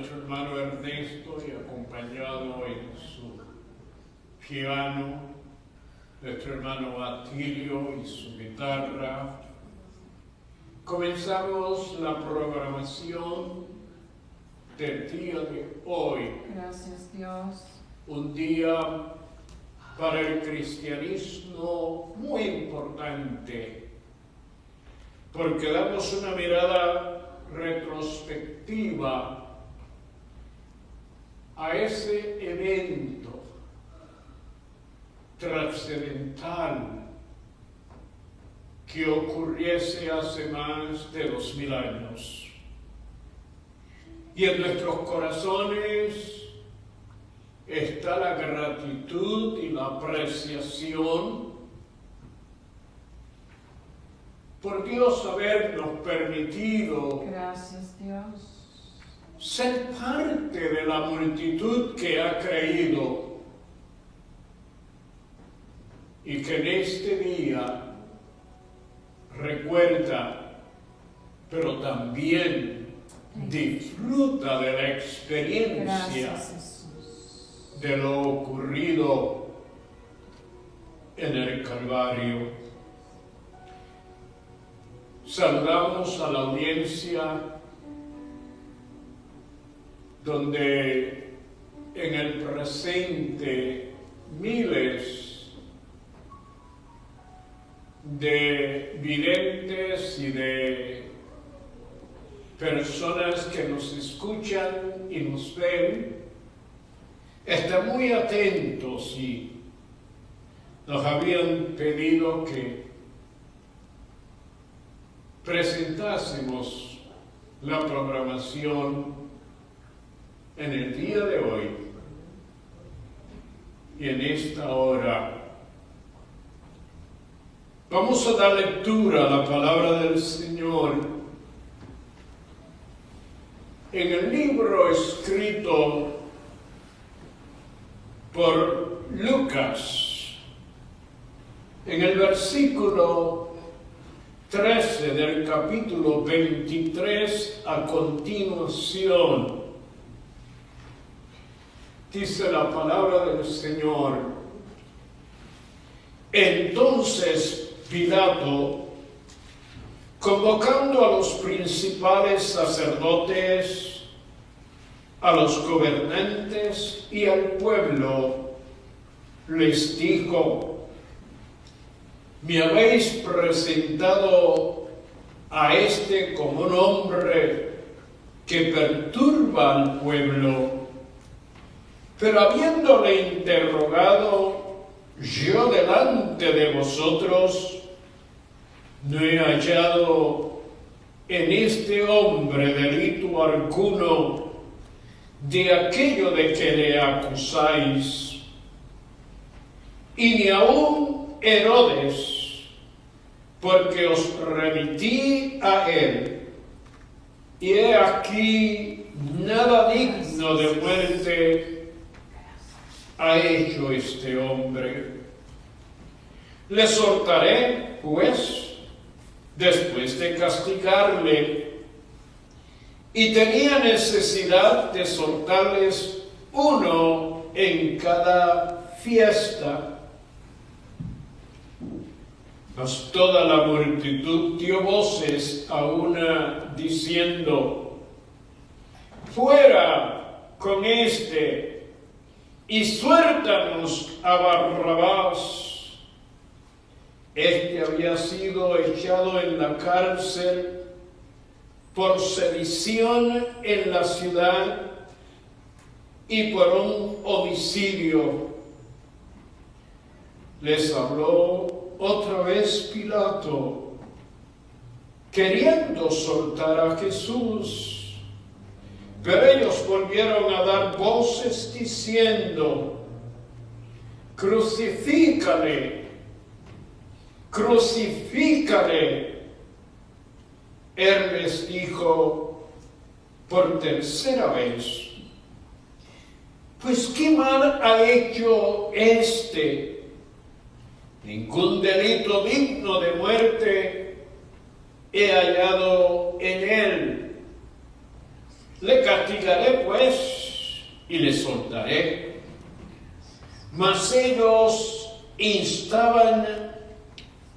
nuestro hermano Ernesto y acompañado en su piano, nuestro hermano Atilio y su guitarra. Comenzamos la programación del día de hoy. Gracias, Dios. Un día para el cristianismo muy importante, porque damos una mirada retrospectiva a ese evento trascendental que ocurriese hace más de 2000 años. Y en nuestros corazones está la gratitud y la apreciación por Dios habernos permitido, gracias, Dios, ser parte de la multitud que ha creído y que en este día recuerda, pero también disfruta de la experiencia gracias, Jesús, de lo ocurrido en el Calvario. Saludamos a la audiencia donde en el presente miles de videntes y de personas que nos escuchan y nos ven están muy atentos y nos habían pedido que presentásemos la programación en el día de hoy y en esta hora. Vamos a dar lectura a la palabra del Señor en el libro escrito por Lucas, en el versículo 13 del capítulo 23 a continuación. Dice la palabra del Señor: entonces Pilato, convocando a los principales sacerdotes, a los gobernantes y al pueblo, les dijo: me habéis presentado a este como un hombre que perturba al pueblo, pero habiéndole interrogado yo delante de vosotros, no he hallado en este hombre delito alguno de aquello de que le acusáis, y ni aun Herodes, porque os remití a él, y he aquí nada digno de muerte ha hecho este hombre. Le soltaré, pues, después de castigarle, y tenía necesidad de soltarles uno en cada fiesta. Mas toda la multitud dio voces a una diciendo: fuera con este y suéltanos a Barrabás. Este había sido echado en la cárcel por sedición en la ciudad y por un homicidio. Les habló otra vez Pilato, queriendo soltar a Jesús, pero ellos volvieron a dar voces diciendo: crucifícale, crucifícale. Él les dijo por tercera vez: pues ¿qué mal ha hecho este? Ningún delito digno de muerte he hallado en él. Le castigaré pues y le soltaré. Mas ellos instaban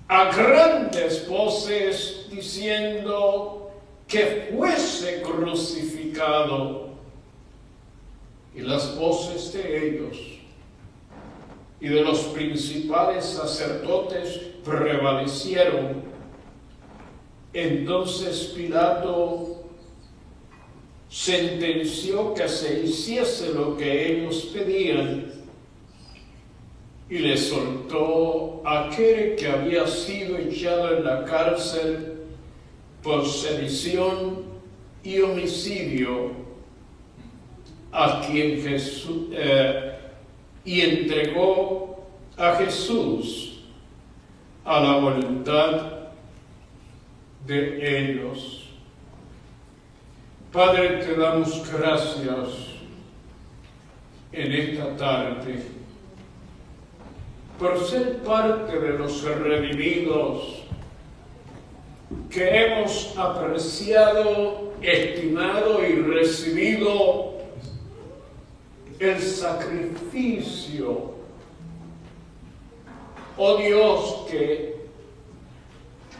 a grandes voces diciendo que fuese crucificado. Y las voces de ellos y de los principales sacerdotes prevalecieron. Entonces Pilato sentenció que se hiciese lo que ellos pedían y le soltó a aquel que había sido echado en la cárcel por sedición y homicidio, a quien Jesús y entregó a Jesús a la voluntad de ellos. Padre, te damos gracias en esta tarde por ser parte de los redimidos que hemos apreciado, estimado y recibido el sacrificio, oh Dios, que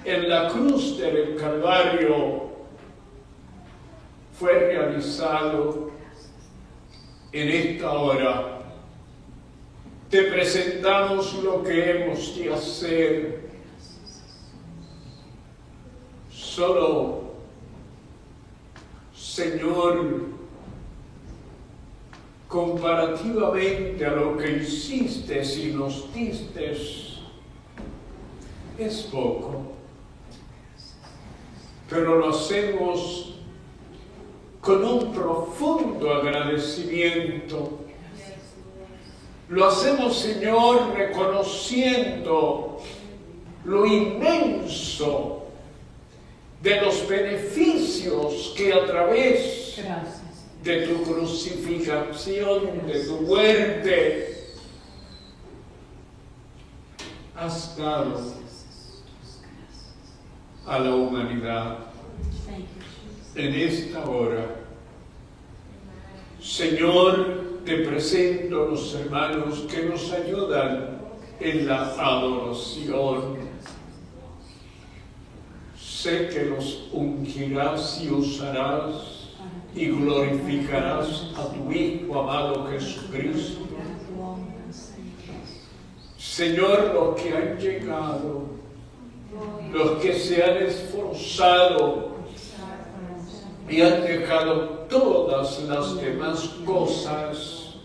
en la cruz del Calvario fue realizado. En esta hora te presentamos lo que hemos de hacer. Solo, Señor, comparativamente a lo que hiciste y nos diste, es poco, pero lo hacemos con un profundo agradecimiento. Lo hacemos, Señor, reconociendo lo inmenso de los beneficios que a través de tu crucifixión, de tu muerte, has dado a la humanidad. En esta hora, Señor, te presento a los hermanos que nos ayudan en la adoración. Sé que los ungirás y usarás y glorificarás a tu Hijo amado Jesucristo. Señor, los que han llegado, los que se han esforzado y han dejado todas las demás cosas,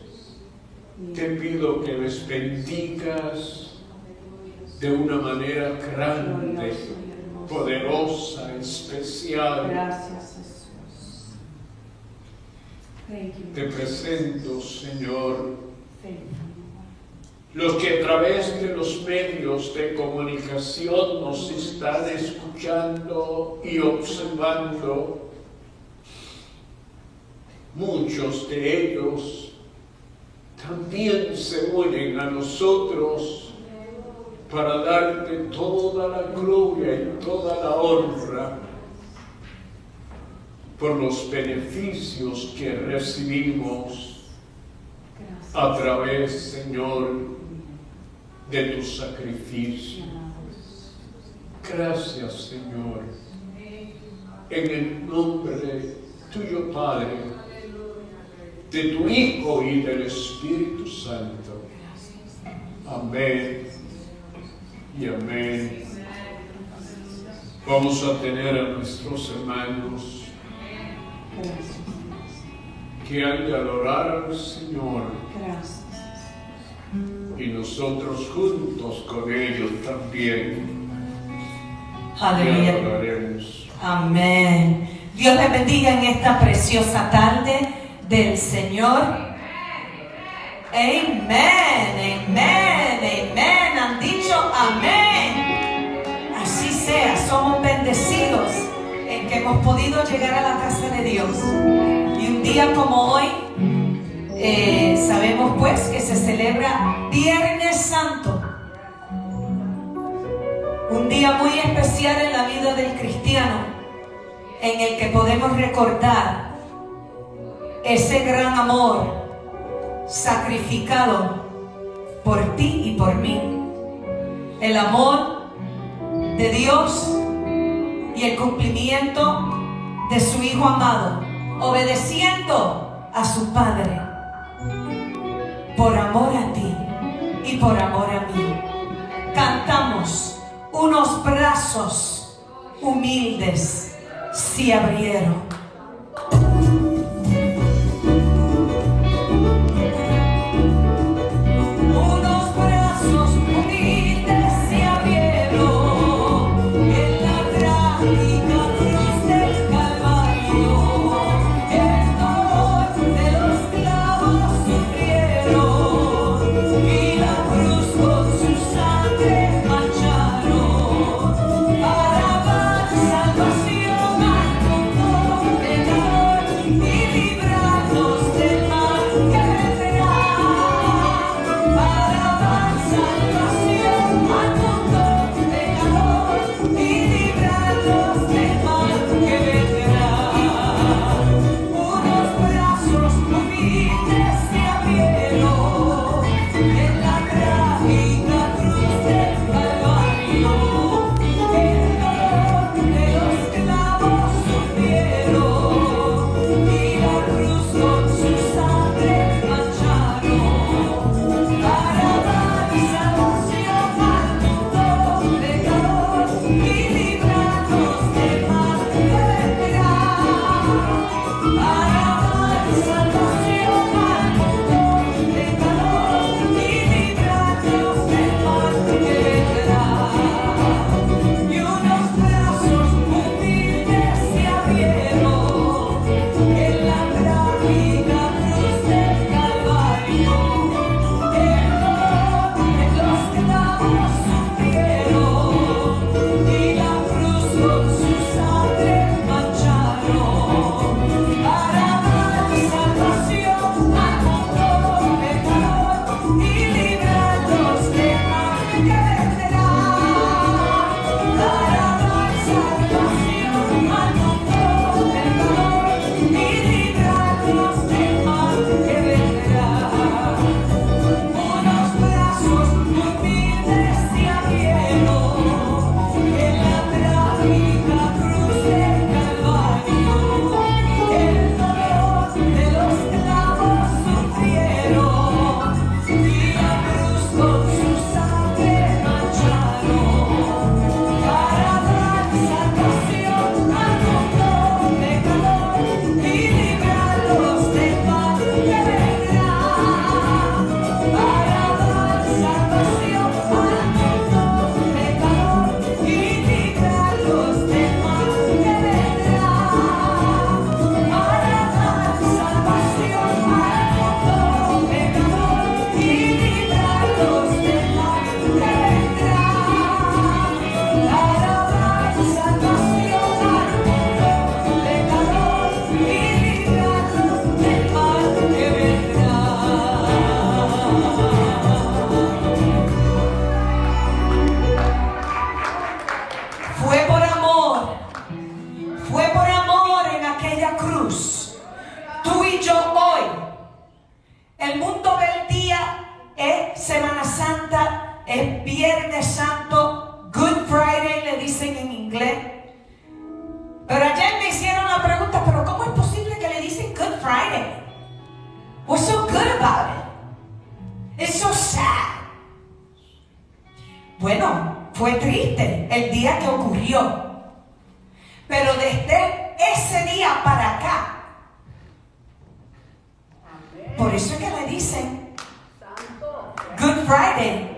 te pido que les bendigas de una manera grande, poderosa, especial. Gracias, Jesús. Te presento, Señor, los que a través de los medios de comunicación nos están escuchando y observando. Muchos de ellos también se unen a nosotros para darte toda la gloria y toda la honra por los beneficios que recibimos a través, Señor, de tu sacrificio. Gracias, Señor, en el nombre tuyo, Padre, de tu Hijo y del Espíritu Santo. Amén y amén. Vamos a tener a nuestros hermanos que han de adorar al Señor. Y nosotros juntos con ellos también. Aleluya. Le adoraremos. Amén. Dios les bendiga en esta preciosa tarde del Señor. Amén, amén, amén. Han dicho amén. Así sea, somos bendecidos en que hemos podido llegar a la casa de Dios. Y un día como hoy, sabemos pues que se celebra Viernes Santo. Un día muy especial en la vida del cristiano, en el que podemos recordar ese gran amor sacrificado por ti y por mí. El amor de Dios y el cumplimiento de su Hijo amado, obedeciendo a su Padre por amor a ti y por amor a mí. Cantamos: unos brazos humildes se abrieron. Es Viernes Santo, Good Friday le dicen en inglés. Pero ayer me hicieron la pregunta, pero ¿cómo es posible que le dicen Good Friday? What's so good about it? It's so sad. Bueno, fue triste el día que ocurrió. Pero desde ese día para acá, por eso es que le dicen Good Friday,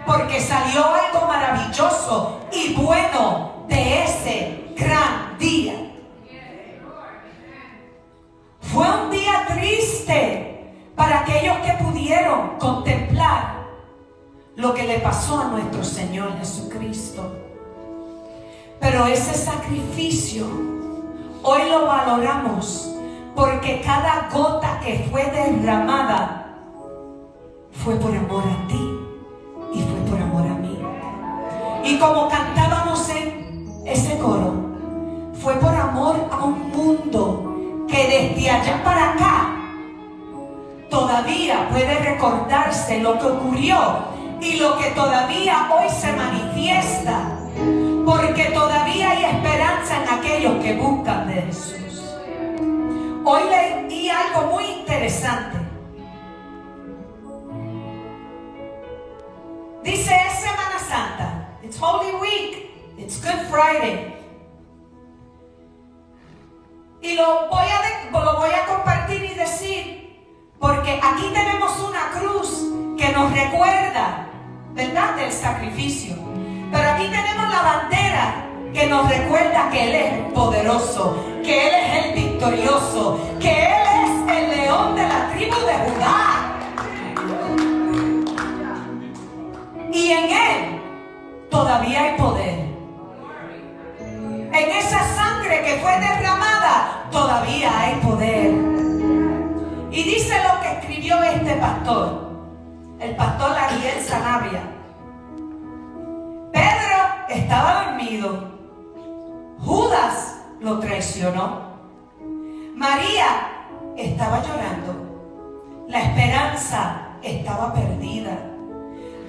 porque salió algo maravilloso y bueno de ese gran día. Fue un día triste para aquellos que pudieron contemplar lo que le pasó a nuestro Señor Jesucristo. Pero ese sacrificio hoy lo valoramos, porque cada gota que fue derramada fue por amor a ti y fue por amor a mí. Y como cantábamos en ese coro, fue por amor a un mundo que desde allá para acá todavía puede recordarse lo que ocurrió y lo que todavía hoy se manifiesta, porque todavía hay esperanza en aquellos que buscan de Jesús. Hoy leí algo muy interesante. Dice, es Semana Santa. It's Holy Week. It's Good Friday. Y lo voy a compartir y decir, porque aquí tenemos una cruz que nos recuerda, ¿verdad?, del sacrificio. Pero aquí tenemos la bandera que nos recuerda que Él es el poderoso, que Él es el victorioso, que Él es el león de la tribu de Judá. Y en Él todavía hay poder. En esa sangre que fue derramada todavía hay poder. Y dice lo que escribió este pastor, el pastor Ariel Sanabria. Pedro estaba dormido. Judas lo traicionó. María estaba llorando. La esperanza estaba perdida.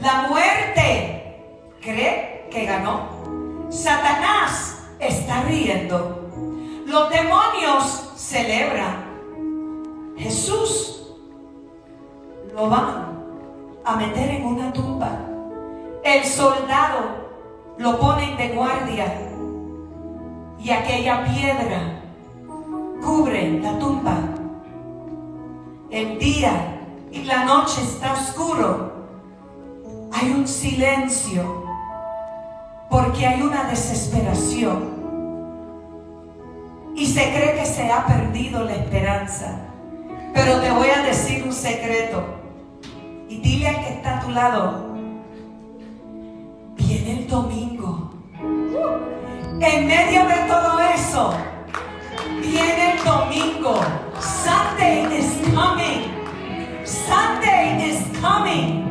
La muerte cree que ganó. Satanás está riendo. Los demonios celebran. Jesús lo van a meter en una tumba. El soldado lo ponen de guardia y aquella piedra cubre la tumba. El día y la noche está oscuro. Hay un silencio porque hay una desesperación y se cree que se ha perdido la esperanza. Pero te voy a decir un secreto y dile al que está a tu lado: viene el domingo. En medio de todo eso, viene el domingo. Sunday is coming. Sunday is coming.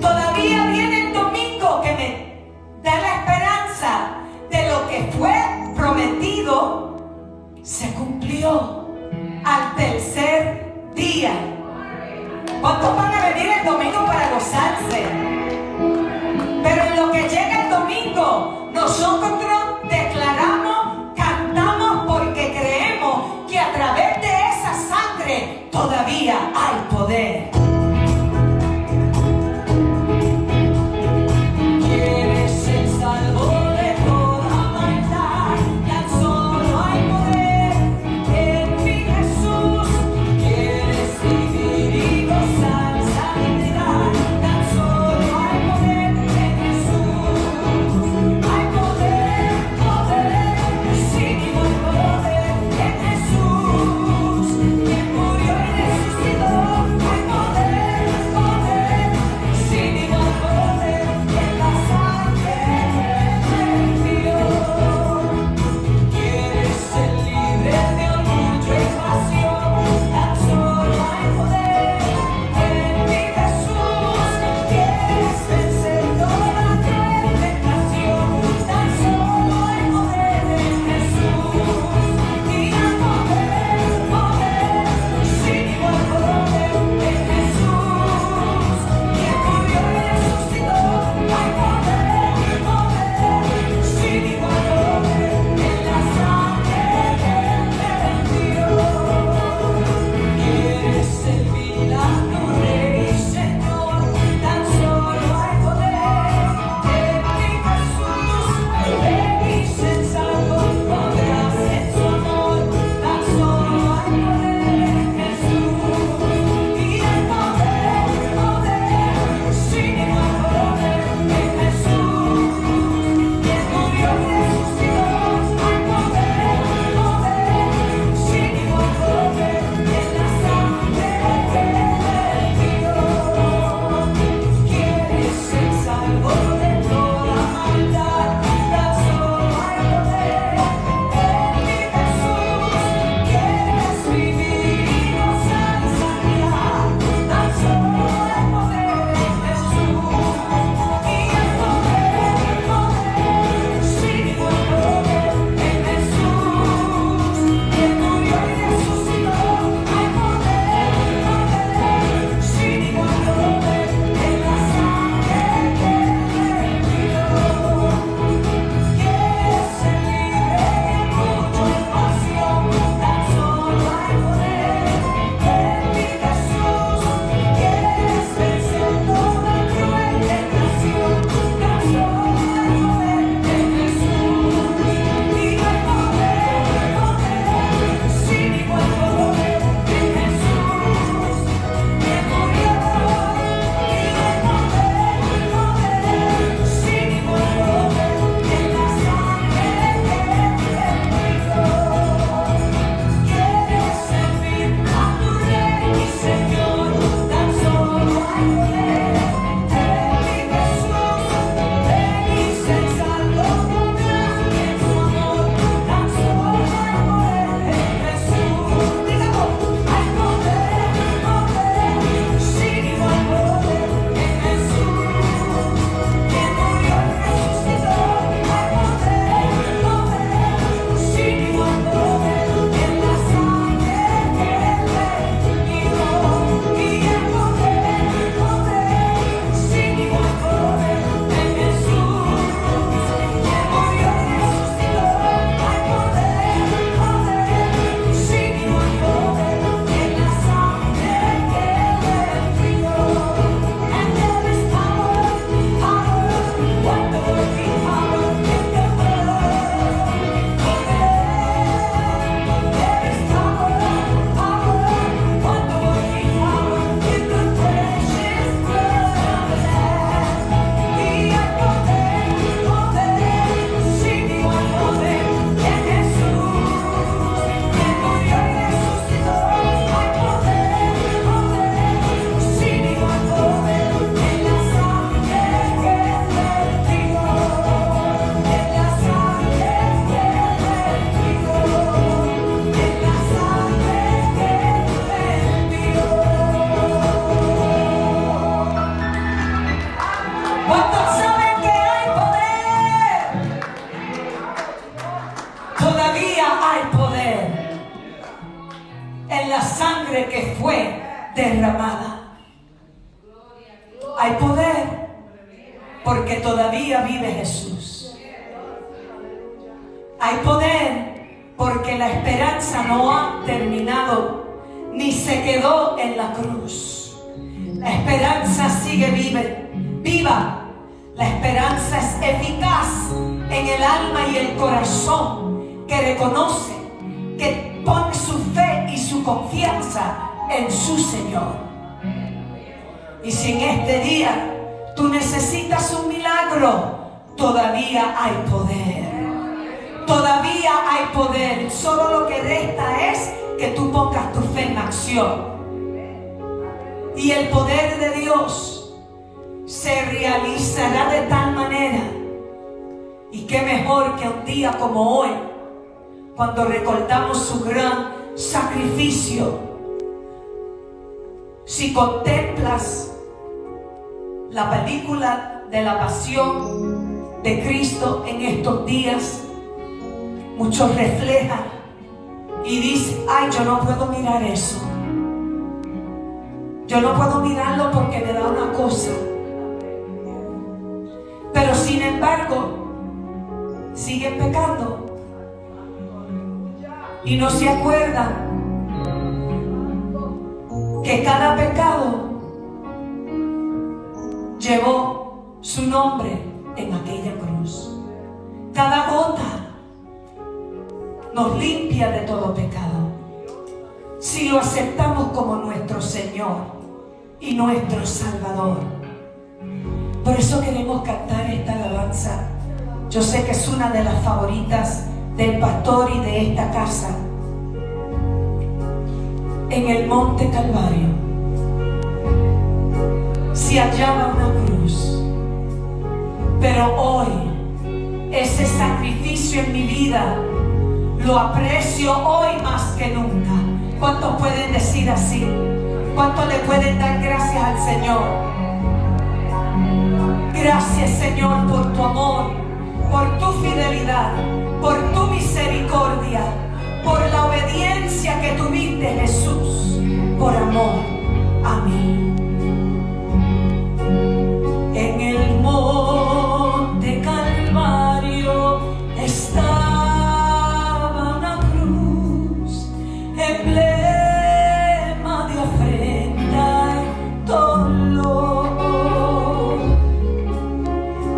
Todavía viene el domingo que me da la esperanza de lo que fue prometido se cumplió al tercer día. ¿Cuántos van a venir el domingo para gozarse? Pero en lo que llega el domingo, nosotros declaramos, cantamos, porque creemos que a través de esa sangre todavía hay poder. Poder, fue derramada. Hay poder porque todavía vive Jesús. Hay poder porque la esperanza no ha terminado ni se quedó en la cruz. La esperanza sigue viva. La esperanza es eficaz en el alma y el corazón que reconoce, que pone su fe y su confianza en su Señor. Y si en este día tú necesitas un milagro, todavía hay poder. Todavía hay poder. Solo lo que resta es que tú pongas tu fe en acción. Y el poder de Dios se realizará de tal manera. Y qué mejor que un día como hoy, cuando recordamos su gran sacrificio. Si contemplas la película de la pasión de Cristo en estos días, muchos reflejan y dicen: ay, yo no puedo mirar eso. Yo no puedo mirarlo porque me da una cosa. Pero sin embargo, siguen pecando y no se acuerdan que cada pecado llevó su nombre en aquella cruz. Cada gota nos limpia de todo pecado si lo aceptamos como nuestro Señor y nuestro Salvador. Por eso queremos cantar esta alabanza. Yo sé que es una de las favoritas del pastor y de esta casa. En el monte Calvario se hallaba una cruz, pero hoy ese sacrificio en mi vida lo aprecio hoy más que nunca. ¿Cuántos pueden decir así? ¿Cuántos le pueden dar gracias al Señor? Gracias, Señor, por tu amor, por tu fidelidad, por tu misericordia, por la obediencia que tuviste, Jesús, por amor a mí. En el monte Calvario estaba una cruz, emblema de ofrenda y dolor.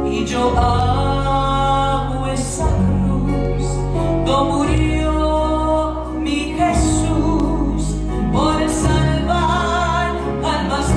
Y yo amo esa cruz, no murió mi Jesús por salvar almas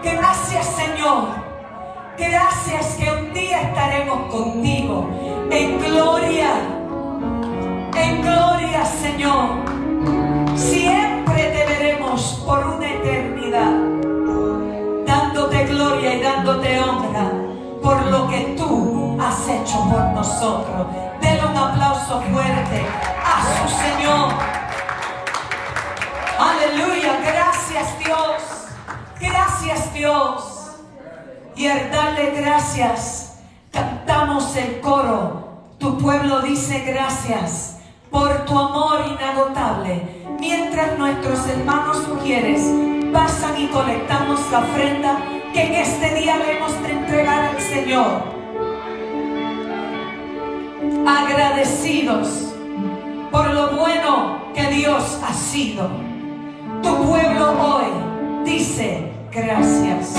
Gracias, Señor. Gracias que un día estaremos contigo en gloria, Señor. Siempre te veremos por una eternidad, dándote gloria y dándote honra por lo que tú has hecho por nosotros. Denle un aplauso fuerte a su Señor. Aleluya. Gracias, Dios. Gracias, Dios. Y al darle gracias, cantamos el coro. Tu pueblo dice gracias por tu amor inagotable. Mientras nuestros hermanos mujeres pasan y colectamos la ofrenda que en este día le hemos de entregar al Señor. Agradecidos por lo bueno que Dios ha sido. Tu pueblo hoy dice gracias.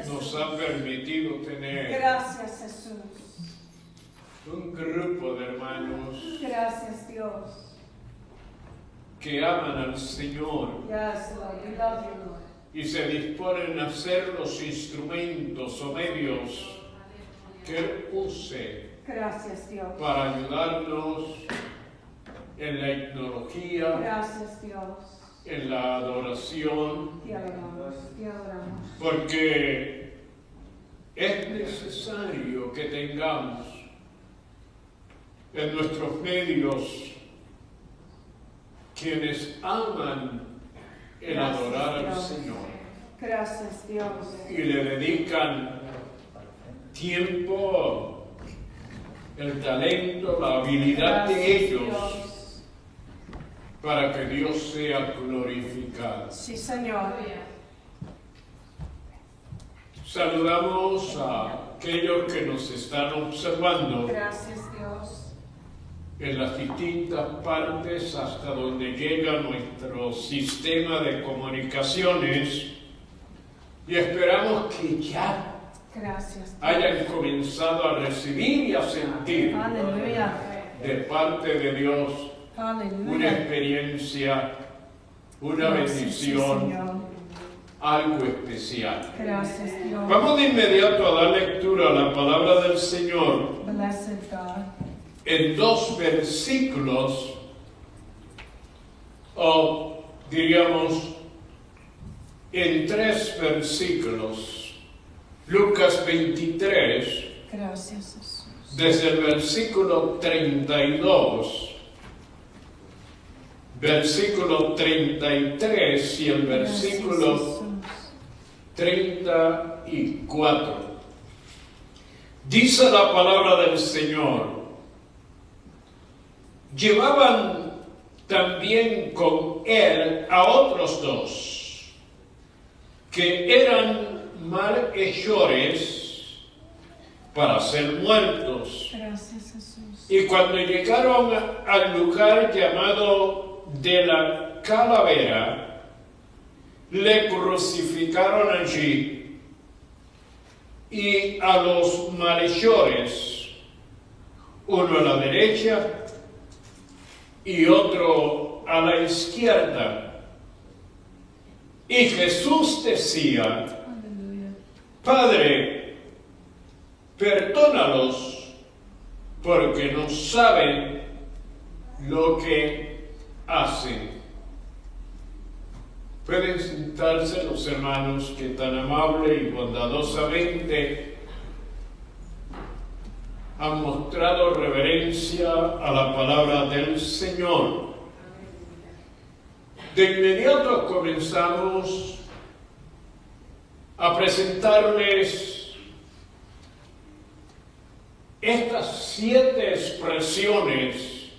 nos ha permitido tener Gracias, Jesús. un grupo de hermanos Gracias, Dios. que aman al Señor Yes, Lord. We love you, Lord. y se disponen a ser los instrumentos o medios que Él use Gracias, Dios. para ayudarnos en la etnología, Gracias, Dios. en la adoración, Te adoramos, te adoramos. porque es necesario que tengamos en nuestros medios quienes aman el adorar al Señor Gracias, Dios. y le dedican tiempo, el talento, la habilidad de Gracias, ellos Dios. para que Dios sea glorificado. Sí, Señor. Saludamos a aquellos que nos están observando Gracias, Dios. en las distintas partes hasta donde llega nuestro sistema de comunicaciones y esperamos que ya Gracias. hayan comenzado a recibir y a sentir Aleluya. de parte de Dios una Aleluya. experiencia, una Gracias, sí, bendición, Señor. algo especial. Gracias, Dios. Vamos de inmediato a dar lectura a la palabra del Señor Blessed God. en 2 versículos, o diríamos en 3 versículos. Lucas 23, Gracias, Jesús. desde el versículo 32, versículo 33 y el versículo Gracias, Jesús. 34. Dice la palabra del Señor: llevaban también con él a otros 2, que eran malhechores para ser muertos. Gracias, Jesús. Y cuando llegaron al lugar llamado de la Calavera, le crucificaron allí, y a los malhechores, uno a la derecha y otro a la izquierda. Y Jesús decía: Aleluya. Padre, perdónalos, porque no saben lo que hacen. Pueden sentarse los hermanos que tan amable y bondadosamente han mostrado reverencia a la palabra del Señor. De inmediato comenzamos a presentarles estas 7 expresiones,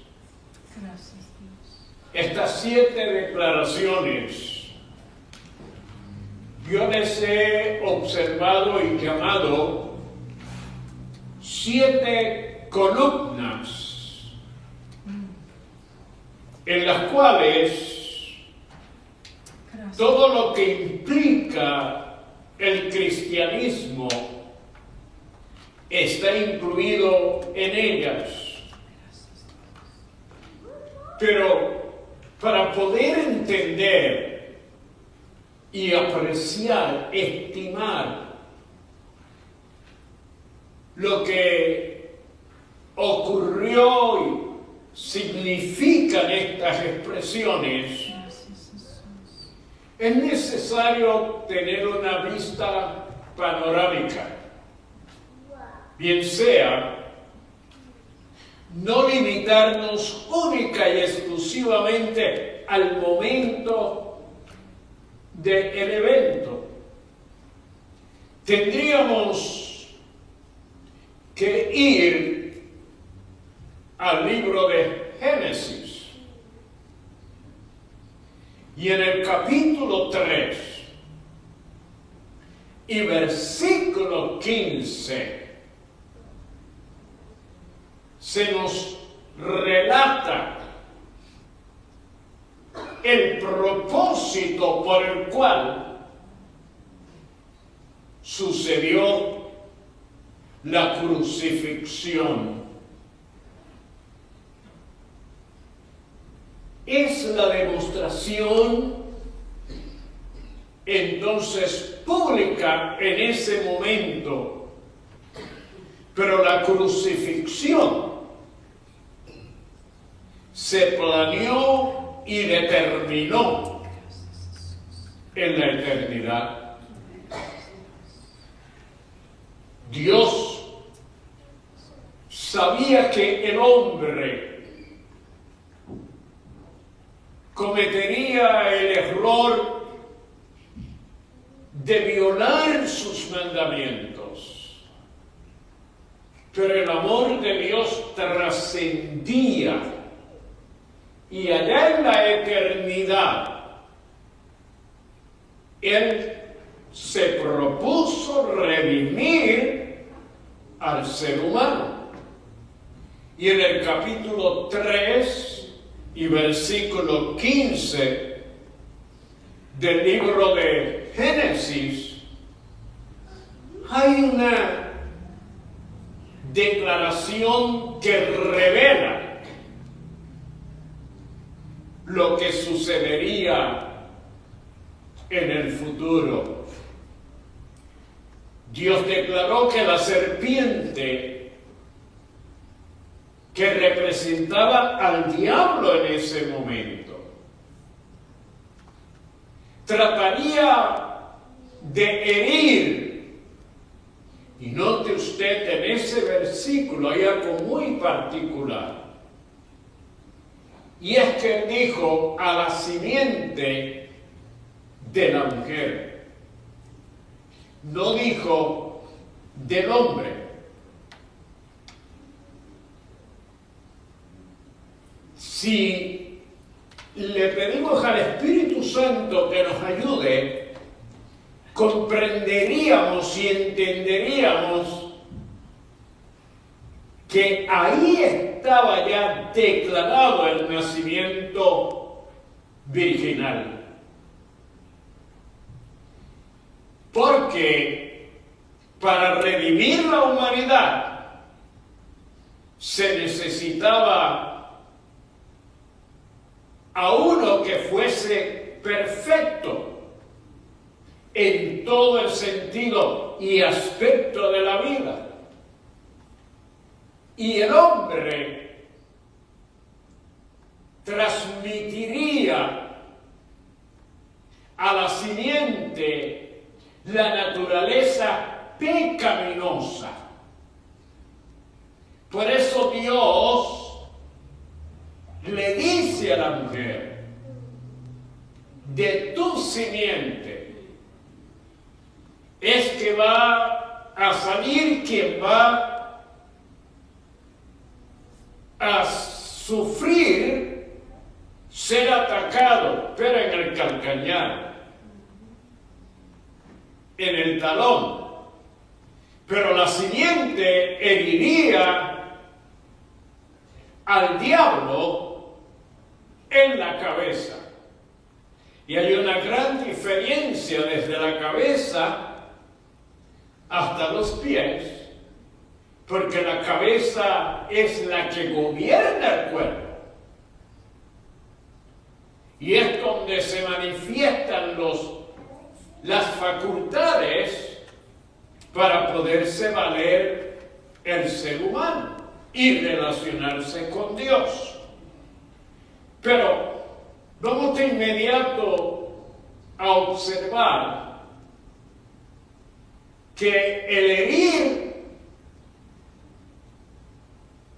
Gracias, Dios. estas 7 declaraciones. Yo les he observado y llamado 7 columnas, en las cuales Gracias. todo lo que implica el cristianismo está incluido en ellas. Pero para poder entender y apreciar, estimar lo que ocurrió y significan estas expresiones, Gracias, Jesús. es necesario tener una vista panorámica. Bien sea, no limitarnos única y exclusivamente al momento del evento. Tendríamos que ir al libro de Génesis y en el capítulo 3 y versículo 15 se nos relata el propósito por el cual sucedió la crucifixión. es la demostración entonces pública en ese momento, pero la crucifixión se planeó y determinó en la eternidad. Dios sabía que el hombre cometería el error de violar sus mandamientos, pero el amor de Dios trascendía, y allá en la eternidad Él se propuso redimir al ser humano. Y en el capítulo 3 y versículo 15 del libro de Génesis hay una declaración que revela lo que sucedería en el futuro. Dios declaró que la serpiente, que representaba al diablo en ese momento, trataría de herir. Y note usted en ese versículo hay algo muy particular. Y es que dijo a la simiente de la mujer. No dijo del hombre. Si le pedimos al Espíritu Santo que nos ayude, comprenderíamos y entenderíamos que ahí estaba ya declarado el nacimiento virginal. Porque para redimir la humanidad se necesitaba a uno que fuese perfecto en todo el sentido y aspecto de la vida. Y el hombre transmitiría a la simiente la naturaleza pecaminosa. Por eso Dios le dice a la mujer: de tu simiente es que va a salir quien va a sufrir ser atacado, pero en el calcañar, en el talón. Pero la simiente heriría al diablo en la cabeza. Y hay una gran diferencia desde la cabeza hasta los pies, porque la cabeza es la que gobierna el cuerpo. Y es donde se manifiestan las facultades para poderse valer el ser humano y relacionarse con Dios. Pero vamos de inmediato a observar que el herir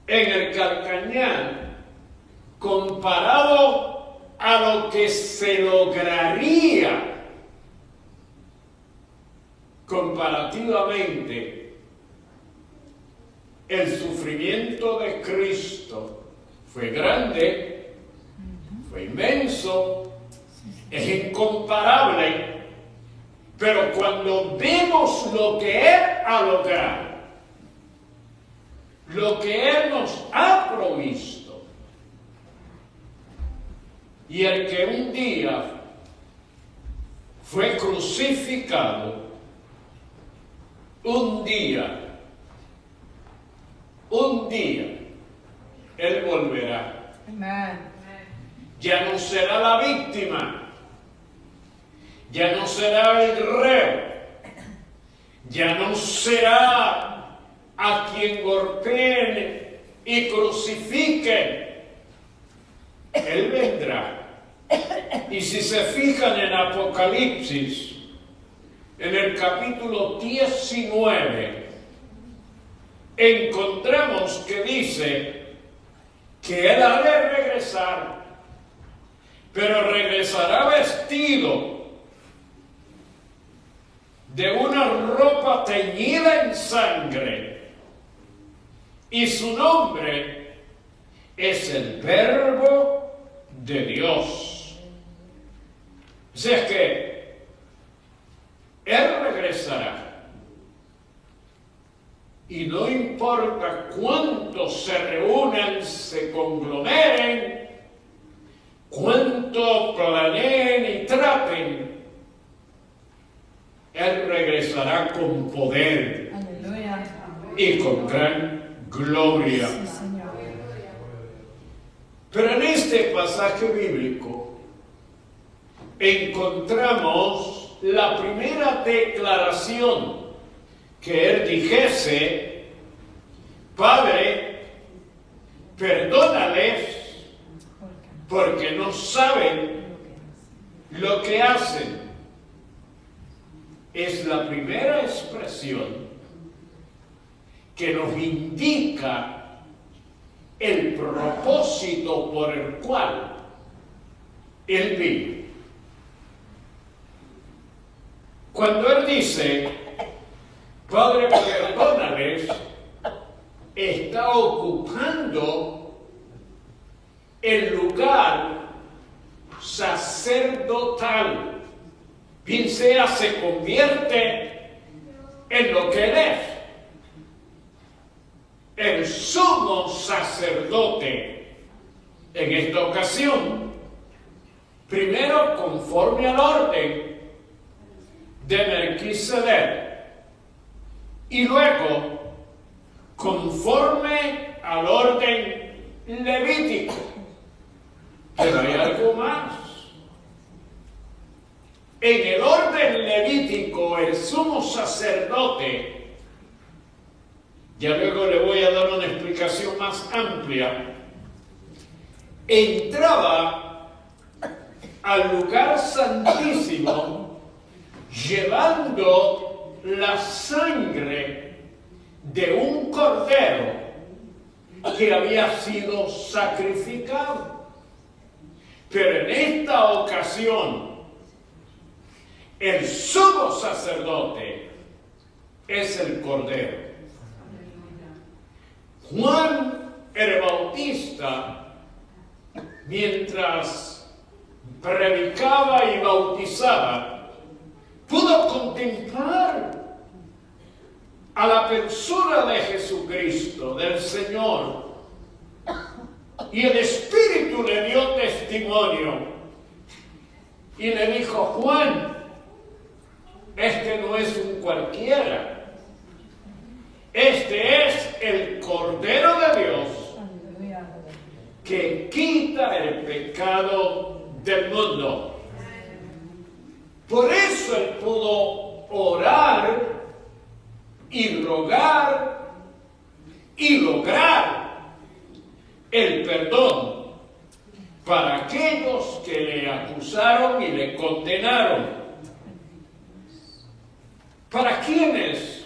en el calcañar, comparado a lo que se lograría comparativamente, el sufrimiento de Cristo fue grande, fue inmenso, es incomparable, pero cuando vemos lo que Él ha logrado, lo que Él nos ha provisto, y el que un día fue crucificado, un día, Él volverá. Amen. ya no será la víctima, ya no será el reo, ya no será a quien golpeen y crucifiquen. Él vendrá. Y si se fijan en Apocalipsis, en el capítulo 19, encontramos que dice que Él ha de regresar, pero regresará vestido de una ropa teñida en sangre, y su nombre es el Verbo de Dios. O sea, es que Él regresará. Y no importa cuántos se reúnan, se conglomeren, cuánto planeen y traten, Él regresará con poder. Aleluya. Y con gran gloria. Sí, Señor. Pero en este pasaje bíblico encontramos la primera declaración que Él dijese: Padre, perdónales porque no saben lo que hacen. Es la primera expresión que nos indica el propósito por el cual Él vive. Cuando Él dice, Padre, perdónales, está ocupando el lugar sacerdotal. Bien sea, se convierte en lo que Él es, el sumo sacerdote. En esta ocasión, primero conforme al orden de Melquisedec y luego conforme al orden levítico. Pero hay algo más. En el orden levítico, el sumo sacerdote, ya luego le voy a dar una explicación más amplia, entraba al lugar santísimo llevando la sangre de un cordero que había sido sacrificado. Pero en esta ocasión, el sumo sacerdote es el cordero. Juan el Bautista, mientras predicaba y bautizaba, pudo contemplar a la persona de Jesucristo, del Señor, y el Espíritu le dio testimonio y le dijo: Juan, este no es un cualquiera, este es el Cordero de Dios que quita el pecado del mundo. Por eso Él pudo orar y rogar y lograr el perdón para aquellos que le acusaron y le condenaron. ¿Para quiénes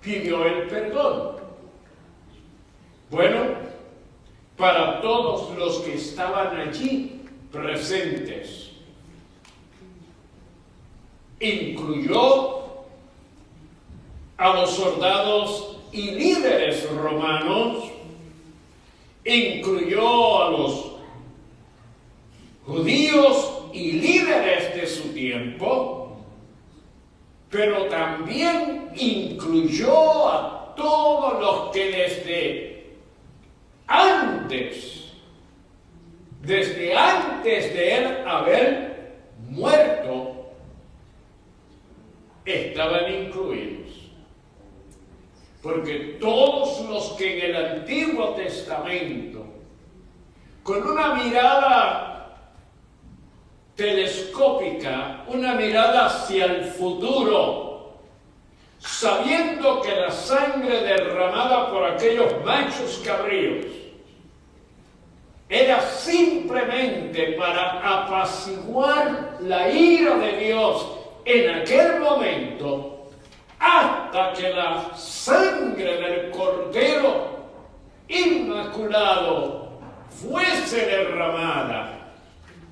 pidió el perdón? Bueno, para todos los que estaban allí presentes. Incluyó a los soldados y líderes romanos, incluyó a los judíos y líderes de su tiempo, pero también incluyó a todos los que desde antes de Él haber muerto, estaban incluidos. Porque todos los que en el Antiguo Testamento con una mirada telescópica, una mirada hacia el futuro, sabiendo que la sangre derramada por aquellos machos cabríos era simplemente para apaciguar la ira de Dios en aquel momento, hasta que la sangre del Cordero Inmaculado fuese derramada.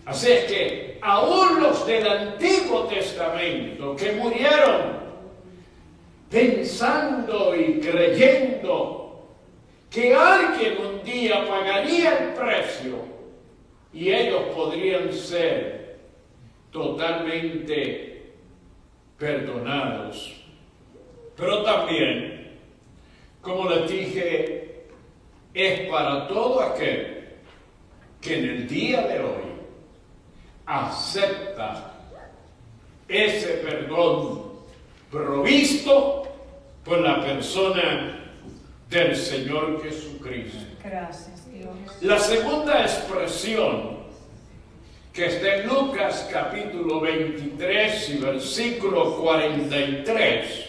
Así es que aún los del Antiguo Testamento que murieron pensando y creyendo que alguien un día pagaría el precio y ellos podrían ser totalmente perdonados. Pero también, como les dije, es para todo aquel que en el día de hoy acepta ese perdón provisto por la persona del Señor Jesucristo. Gracias, Dios. La segunda expresión que está en Lucas capítulo 23 y versículo 43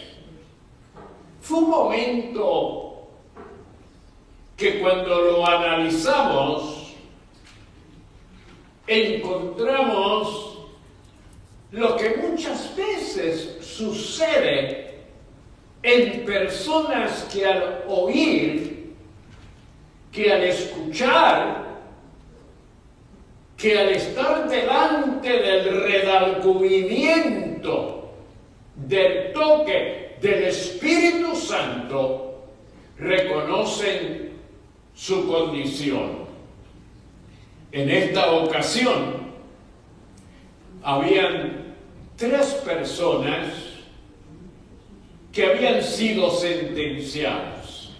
fue un momento que cuando lo analizamos encontramos lo que muchas veces sucede en personas que al oír, que al escuchar, que al estar delante del redargüimiento, del toque del Espíritu Santo, reconocen su condición. En esta ocasión, habían 3 personas que habían sido sentenciadas.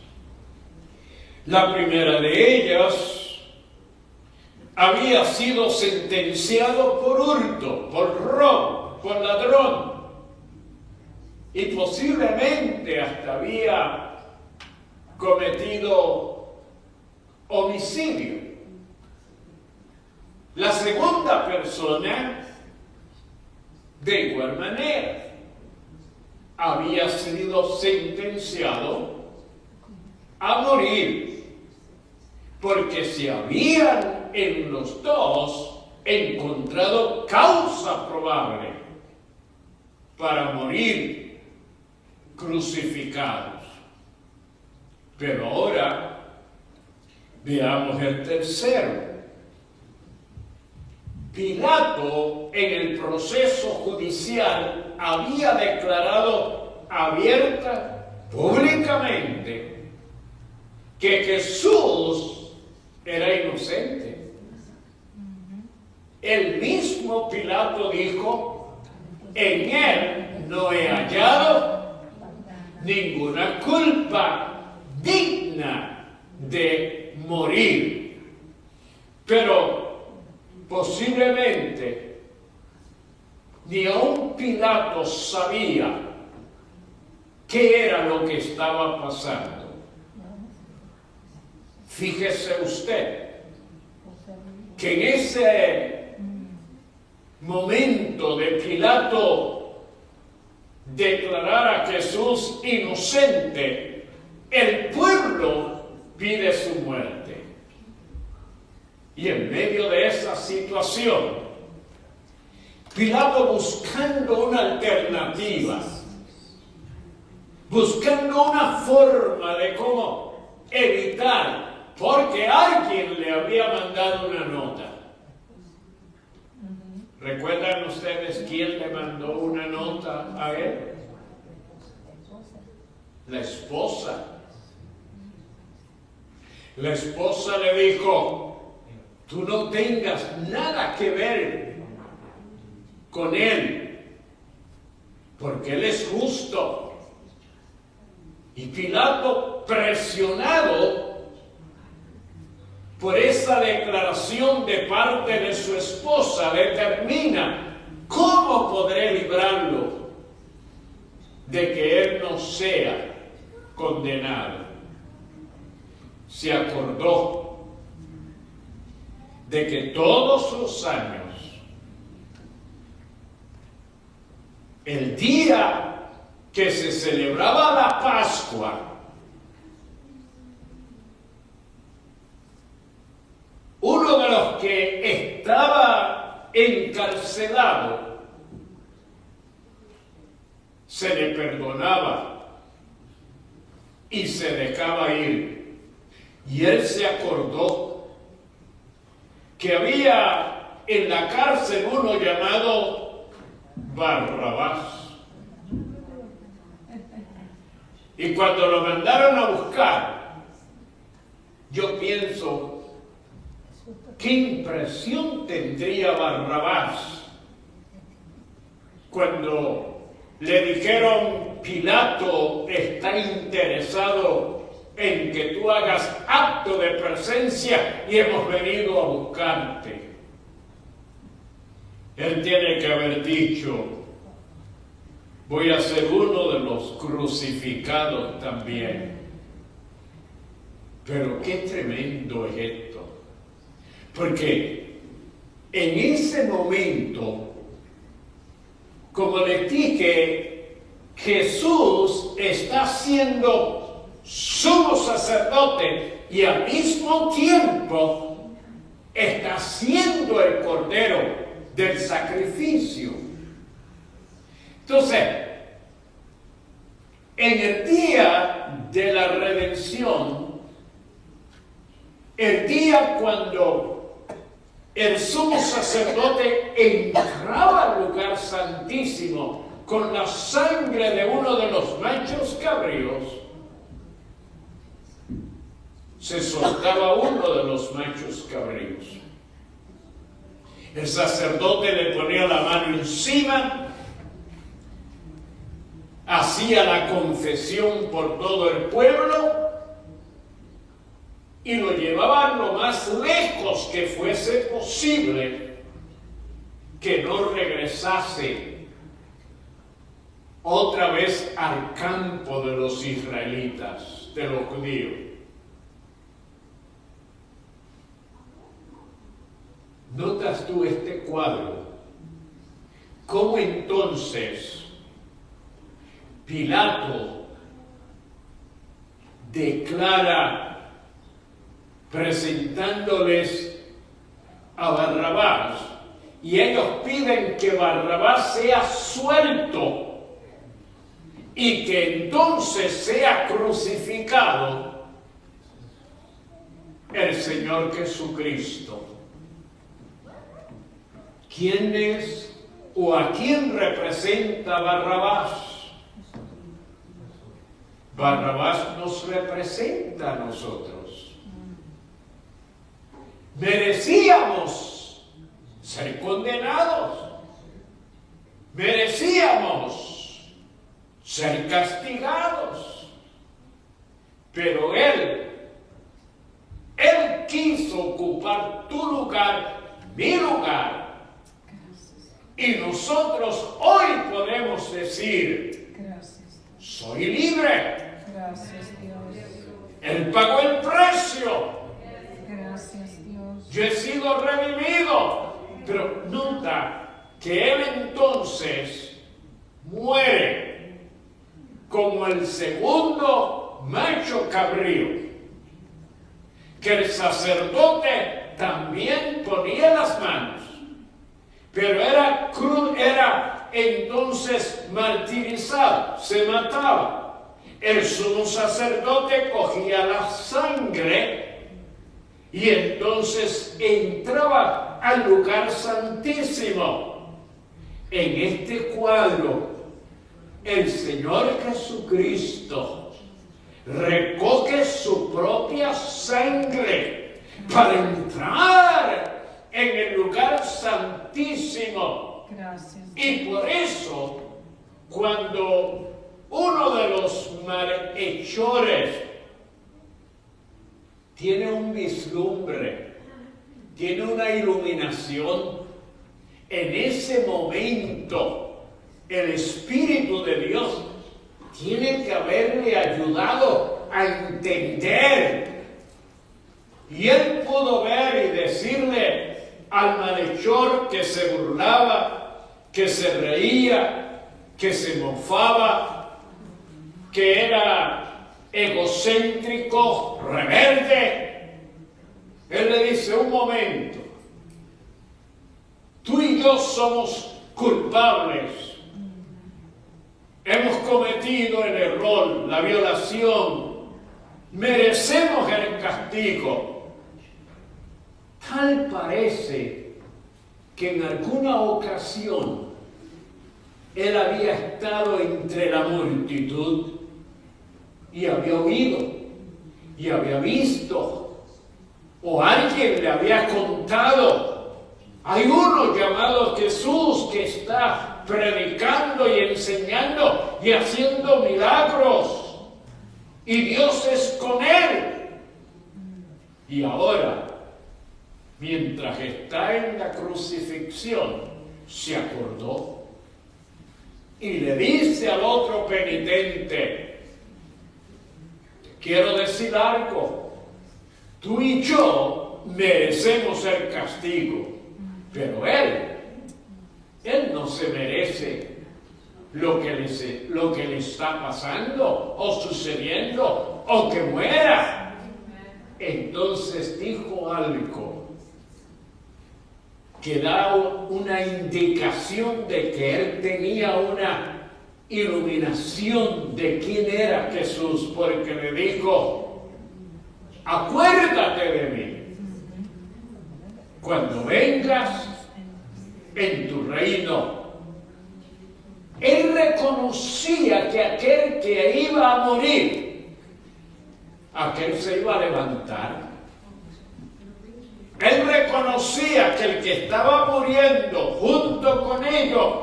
La primera de ellas había sido sentenciado por hurto, por robo, por ladrón, y posiblemente hasta había cometido homicidio. La segunda persona, de igual manera, había sido sentenciado a morir, porque se habían en los dos encontrado causa probable para morir crucificados. Pero ahora veamos el tercero. Pilato, en el proceso judicial, había declarado abierta, públicamente, que Jesús era inocente. El mismo Pilato dijo: en él no he hallado ninguna culpa digna de morir. Pero posiblemente ni aun Pilato sabía qué era lo que estaba pasando. Fíjese usted que en ese momento de Pilato declarar a Jesús inocente, el pueblo pide su muerte. Y en medio de esa situación, Pilato, buscando una alternativa, buscando una forma de cómo evitar, porque alguien le había mandado una nota. ¿Recuerdan ustedes quién le mandó una nota a él? La esposa. La esposa le dijo: tú no tengas nada que ver con él, porque él es justo. Y Pilato, presionado por esa declaración de parte de su esposa, determina: ¿cómo podré librarlo de que él no sea condenado? Se acordó de que todos los años, el día que se celebraba la Pascua, uno de los que estaba encarcelado se le perdonaba y se dejaba ir. Y él se acordó que había en la cárcel uno llamado Barrabás. Y cuando lo mandaron a buscar, yo pienso, ¿qué impresión tendría Barrabás cuando le dijeron, Pilato está interesado en que tú hagas acto de presencia y hemos venido a buscarte? Él tiene que haber dicho, voy a ser uno de los crucificados también. Pero qué tremendo es esto. Porque en ese momento, como les dije, Jesús está siendo sumo sacerdote y al mismo tiempo está siendo el cordero del sacrificio. Entonces, en el día de la redención, el día cuando el sumo sacerdote entraba al lugar santísimo con la sangre de uno de los machos cabríos, se soltaba uno de los machos cabríos. El sacerdote le ponía la mano encima, hacía la confesión por todo el pueblo y lo llevaban lo más lejos que fuese posible, que no regresase otra vez al campo de los israelitas, de los judíos. ¿Notas tú este cuadro? ¿Cómo entonces Pilato declara, presentándoles a Barrabás, y ellos piden que Barrabás sea suelto y que entonces sea crucificado el Señor Jesucristo? ¿Quién es o a quién representa Barrabás? Barrabás nos representa a nosotros. Merecíamos ser condenados. Merecíamos ser castigados. Pero Él quiso ocupar tu lugar, mi lugar. Y nosotros hoy podemos decir, Gracias. soy libre. Gracias, Dios. Él pagó el precio. Gracias, Dios. Yo he sido redimido. Pero nota que Él entonces muere como el segundo macho cabrío, que el sacerdote también ponía las manos, pero era entonces martirizado, se mataba. El sumo sacerdote cogía la sangre y entonces entraba al lugar santísimo. En este cuadro, el Señor Jesucristo recoge su propia sangre para entrar en el lugar santísimo. Gracias. Y por eso, cuando uno de los malhechores tiene un vislumbre, tiene una iluminación, en ese momento el Espíritu de Dios tiene que haberle ayudado a entender Y él pudo ver y decirle al malhechor que se burlaba, que se reía, que se mofaba, que era egocéntrico, rebelde. Él le dice, un momento, tú y yo somos culpables. Hemos cometido el error, la violación. Merecemos el castigo. Tal parece que en alguna ocasión él había estado entre la multitud y había oído y había visto, o alguien le había contado. Hay uno llamado Jesús que está predicando y enseñando y haciendo milagros, y Dios es con él. Y ahora, mientras está en la crucifixión, se acordó y le dice al otro penitente, quiero decir algo, tú y yo merecemos el castigo, pero él no se merece lo que le está pasando o sucediendo o que muera. Entonces dijo algo que da una indicación de que él tenía una iluminación de quién era Jesús, porque le dijo, acuérdate de mí cuando vengas en tu reino. Él reconocía que aquel que iba a morir, aquel se iba a levantar. Él reconocía que el que estaba muriendo junto con ellos,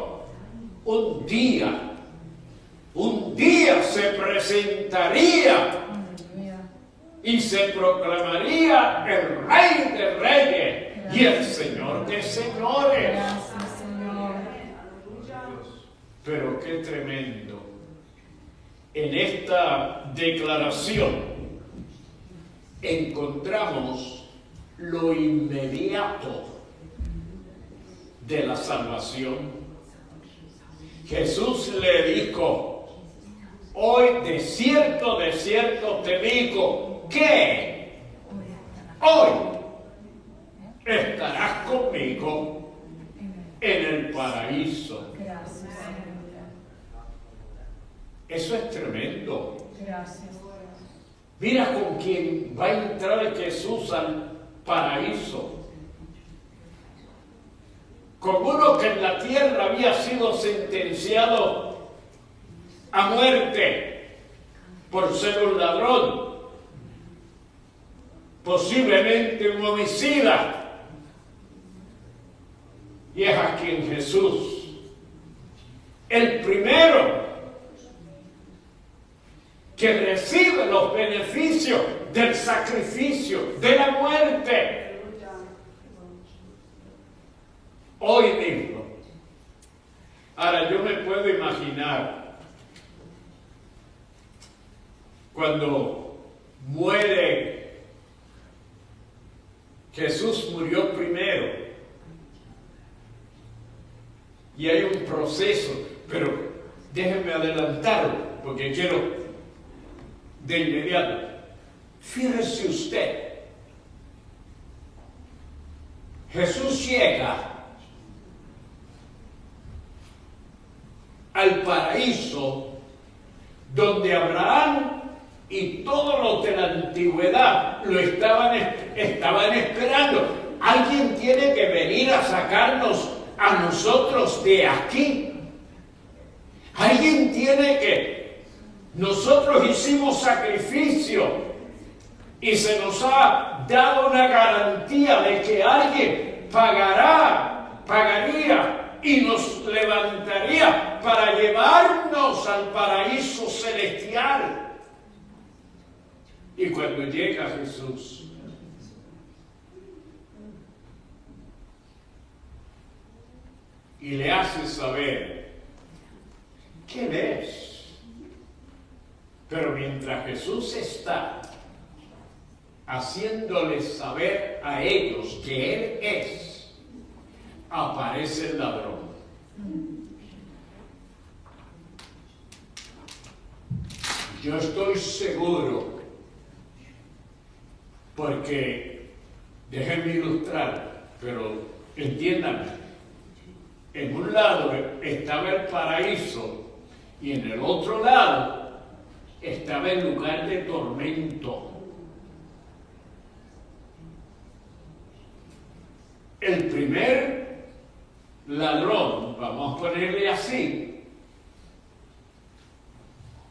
un día se presentaría y se proclamaría el Rey de Reyes y el Señor de Señores. Gracias, Señor. Pero qué tremendo. En esta declaración encontramos lo inmediato de la salvación. Jesús le dijo, hoy de cierto te digo que hoy estarás conmigo en el paraíso. Gracias, Señor. Eso es tremendo. Gracias. Mira con quién va a entrar Jesús al paraíso. Con uno que en la tierra había sido sentenciado a muerte por ser un ladrón, posiblemente un homicida. Y es a quien Jesús, el primero que recibe los beneficios del sacrificio, de la muerte, hoy mismo. Ahora yo me puedo imaginar cuando muere, Jesús murió primero y hay un proceso, pero déjenme adelantarlo porque quiero de inmediato. Fíjese usted, Jesús llega al paraíso donde Abraham y todos los de la antigüedad lo estaban esperando. Alguien tiene que venir a sacarnos a nosotros de aquí. Alguien tiene que... Nosotros hicimos sacrificio y se nos ha dado una garantía de que alguien pagaría y nos levantaría para llevarnos al paraíso celestial. Y cuando llega Jesús, y le hace saber quién es. Pero mientras Jesús está haciéndoles saber a ellos que Él es, aparece el ladrón. Yo estoy seguro, porque déjenme ilustrar, pero entiéndanme, en un lado estaba el paraíso y en el otro lado estaba el lugar de tormento. El primer ladrón, vamos a ponerle así,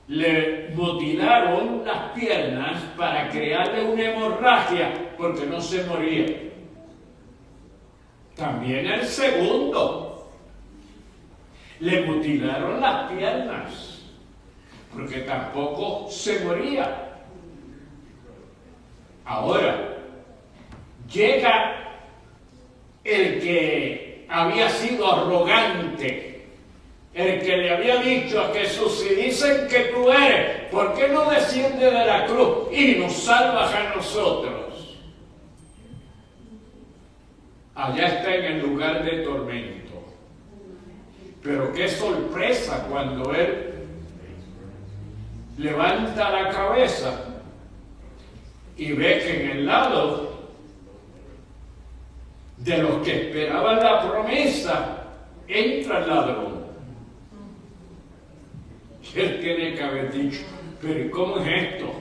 le mutilaron las piernas para crearle una hemorragia porque no se moría. También el segundo, le mutilaron las piernas porque tampoco se moría. Ahora, llega el que había sido arrogante, el que le había dicho a Jesús: si dicen que tú eres, ¿por qué no desciendes de la cruz y nos salvas a nosotros? Allá está en el lugar de tormento. Pero qué sorpresa cuando él levanta la cabeza y ve que en el lado de los que esperaban la promesa entra el ladrón. Y él tiene que haber dicho: pero ¿cómo es esto?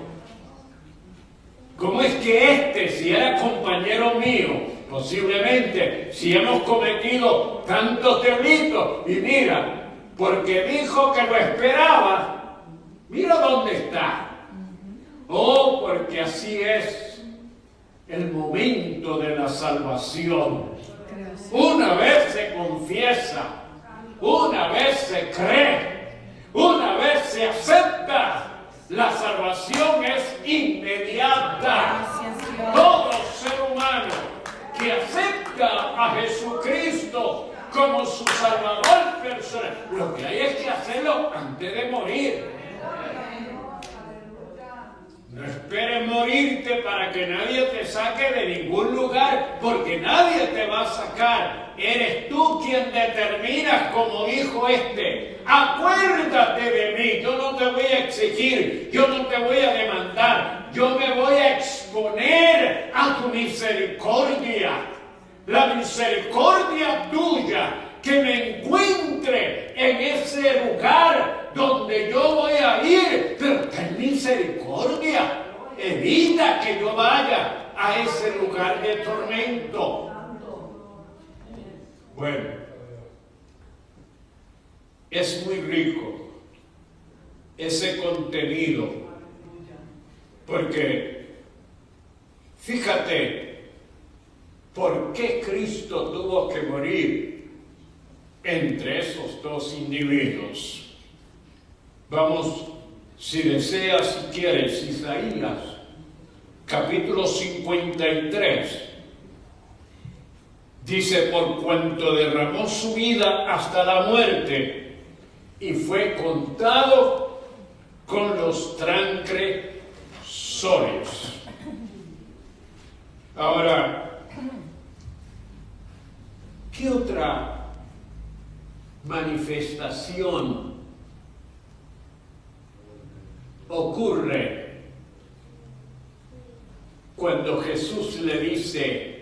¿Cómo es que si era compañero mío, posiblemente, si hemos cometido tantos delitos, y mira, porque dijo que lo esperaba, mira dónde está? Oh, porque así es el momento de la salvación. Una vez se confiesa, una vez se cree, una vez se acepta, la salvación es inmediata. Todo ser humano que acepta a Jesucristo como su Salvador personal, lo que hay es que hacerlo antes de morir. No esperes morirte para que nadie te saque de ningún lugar, porque nadie te va a sacar. Eres tú quien determinas, como dijo acuérdate de mí, yo no te voy a exigir, yo no te voy a demandar, yo me voy a exponer a tu misericordia. La misericordia tuya, que me encuentre en ese lugar donde yo voy a ir, pero ten misericordia, evita que yo vaya a ese lugar de tormento. Bueno, es muy rico ese contenido, porque fíjate por qué Cristo tuvo que morir entre esos dos individuos. Vamos, si deseas, si quieres, Isaías, capítulo 53. Dice: por cuanto derramó su vida hasta la muerte y fue contado con los transgresores. Ahora, ¿qué otra manifestación ocurre cuando Jesús le dice: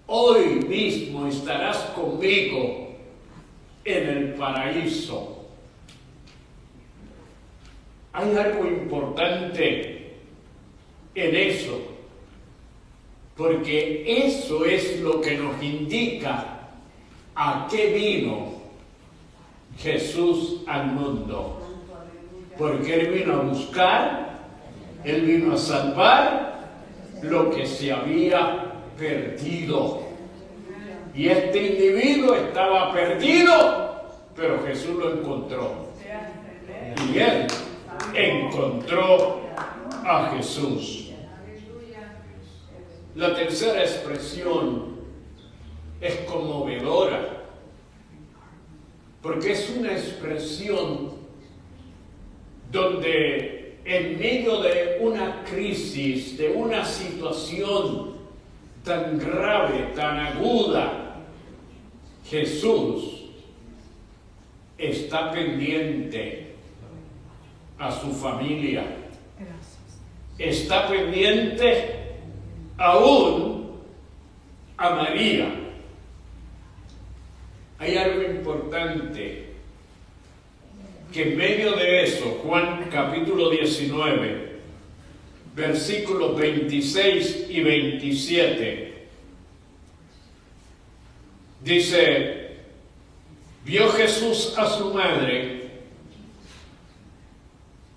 hoy mismo estarás conmigo en el paraíso? Hay algo importante en eso, porque eso es lo que nos indica a qué vino Jesús al mundo. Porque Él vino a buscar, Él vino a salvar lo que se había perdido. Y este individuo estaba perdido, pero Jesús lo encontró. Y Él encontró a Jesús. La tercera expresión es conmovedora, porque es una expresión donde en medio de una crisis, de una situación tan grave, tan aguda, Jesús está pendiente a su familia. Está pendiente aún a María. Hay algo importante, que en medio de eso, Juan capítulo 19, versículos 26 y 27, dice: vio Jesús a su madre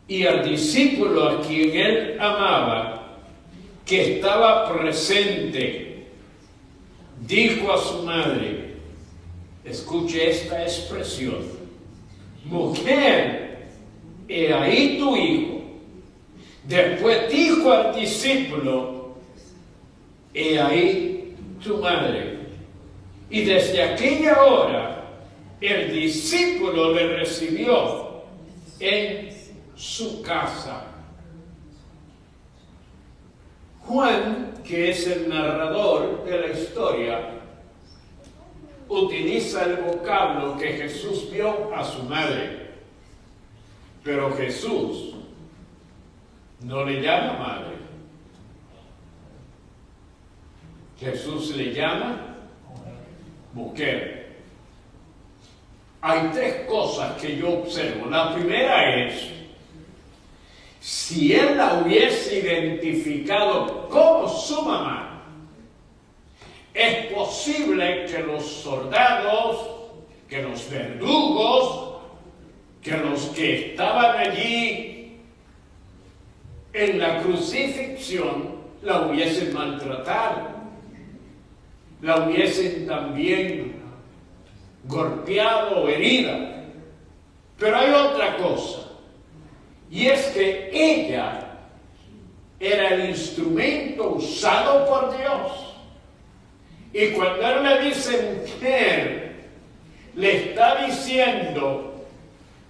y al discípulo a quien él amaba, que estaba presente. Dijo a su madre, escuche esta expresión: mujer, he ahí tu hijo. Después dijo al discípulo, he ahí tu madre. Y desde aquella hora el discípulo le recibió en su casa. Juan, que es el narrador de la historia, utiliza el vocablo que Jesús vio a su madre, pero Jesús no le llama madre. Jesús le llama mujer. Hay tres cosas que yo observo. La primera es, si él la hubiese identificado como su mamá, es posible que los soldados, que los verdugos, que los que estaban allí en la crucifixión la hubiesen maltratado, la hubiesen también golpeado o herida. Pero hay otra cosa, y es que ella era el instrumento usado por Dios. Y cuando él le dice mujer, le está diciendo: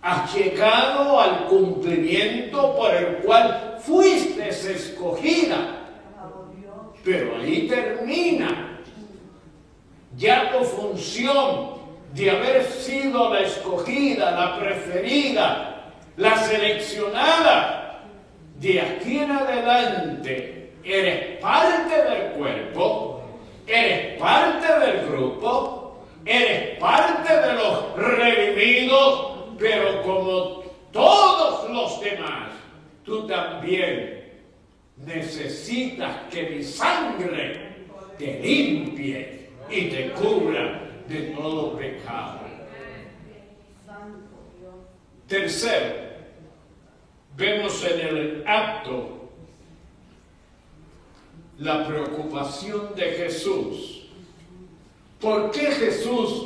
has llegado al cumplimiento por el cual fuiste escogida. Pero ahí termina ya tu función de haber sido la escogida, la preferida, la seleccionada. De aquí en adelante eres parte del cuerpo, eres parte del grupo, eres parte de los redimidos, pero como todos los demás, tú también necesitas que mi sangre te limpie y te cubra de todo pecado. Tercero, vemos en el acto la preocupación de Jesús. ¿Por qué Jesús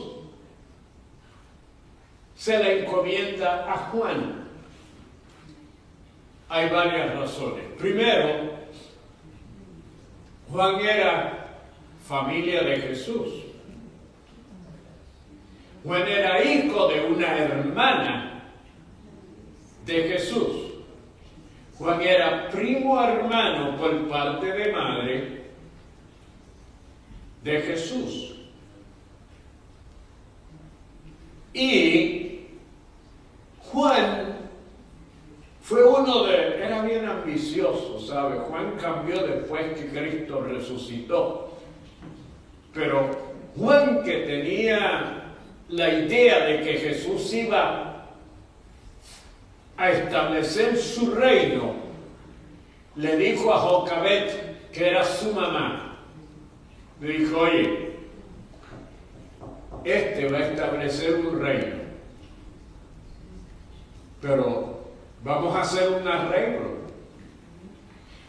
se le encomienda a Juan? Hay varias razones. Primero, Juan era familia de Jesús. Juan era hijo de una hermana de Jesús. Juan era primo hermano por parte de madre de Jesús. Y Juan fue era bien ambicioso, ¿sabe? Juan cambió después que Cristo resucitó. Pero Juan, que tenía la idea de que Jesús iba a establecer su reino, le dijo a Jocabet, que era su mamá, le dijo: oye, este va a establecer un reino, pero vamos a hacer un arreglo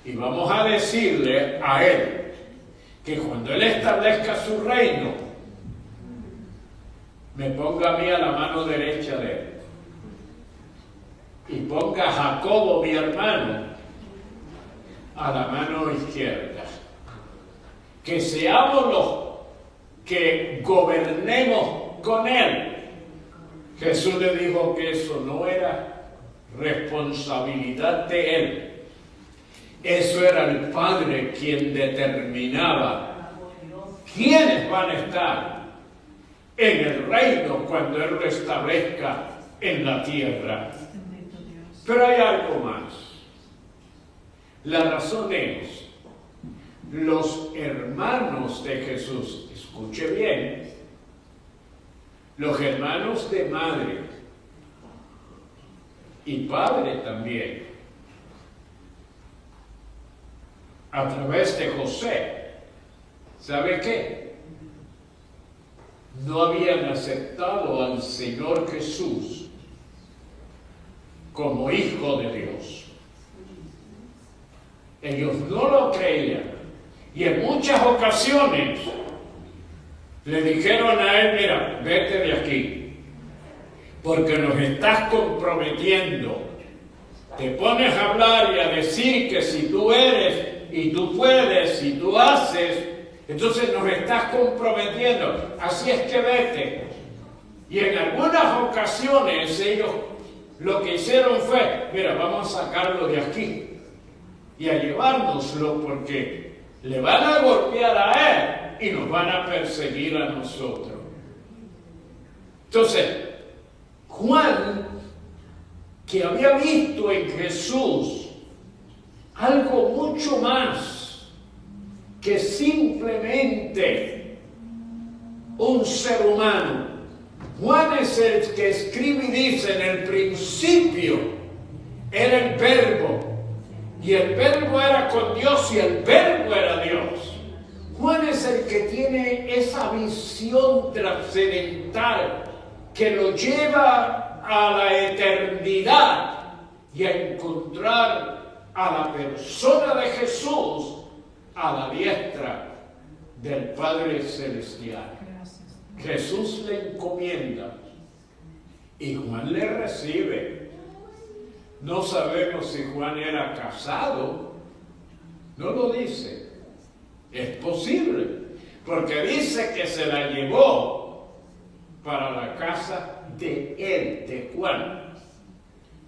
y vamos a decirle a él que cuando él establezca su reino, me ponga a mí a la mano derecha de él y ponga a Jacobo, mi hermano, a la mano izquierda. Que seamos los que gobernemos con él. Jesús le dijo que eso no era responsabilidad de él. Eso era el Padre quien determinaba quiénes van a estar en el reino cuando Él lo establezca en la tierra. Pero hay algo más. La razón es, los hermanos de Jesús, escuche bien, los hermanos de madre y padre también, a través de José, ¿sabe qué? No habían aceptado al Señor Jesús como Hijo de Dios. Ellos no lo creían. Y en muchas ocasiones le dijeron a él, mira, vete de aquí, porque nos estás comprometiendo. Te pones a hablar y a decir que si tú eres y tú puedes y tú haces, entonces nos estás comprometiendo. Así es que vete. Y en algunas ocasiones ellos lo que hicieron fue, mira, vamos a sacarlo de aquí y a llevárnoslo porque le van a golpear a él y nos van a perseguir a nosotros. Entonces, Juan, que había visto en Jesús algo mucho más que simplemente un ser humano. Juan es el que escribe y dice, en el principio era el Verbo, y el Verbo era con Dios, y el Verbo era Dios. Juan es el que tiene esa visión trascendental que lo lleva a la eternidad y a encontrar a la persona de Jesús a la diestra del Padre Celestial. Jesús le encomienda y Juan le recibe. No sabemos si Juan era casado, no lo dice. Es posible, porque dice que se la llevó para la casa de él, de Juan.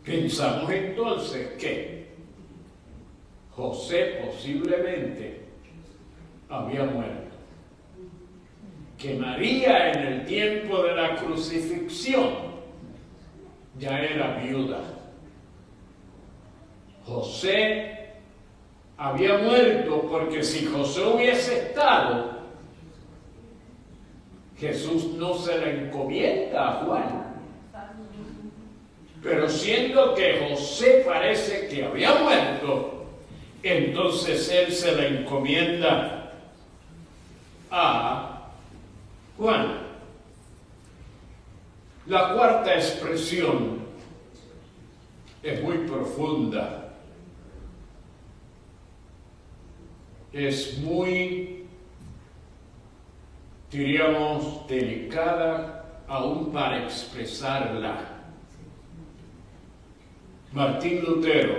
Pensamos entonces que José posiblemente había muerto, que María en el tiempo de la crucifixión ya era viuda. José había muerto porque si José hubiese estado, Jesús no se le encomienda a Juan. Pero siendo que José parece que había muerto, entonces él se le encomienda a Juan. La cuarta expresión es muy profunda. Es muy, diríamos, delicada aún para expresarla. Martín Lutero,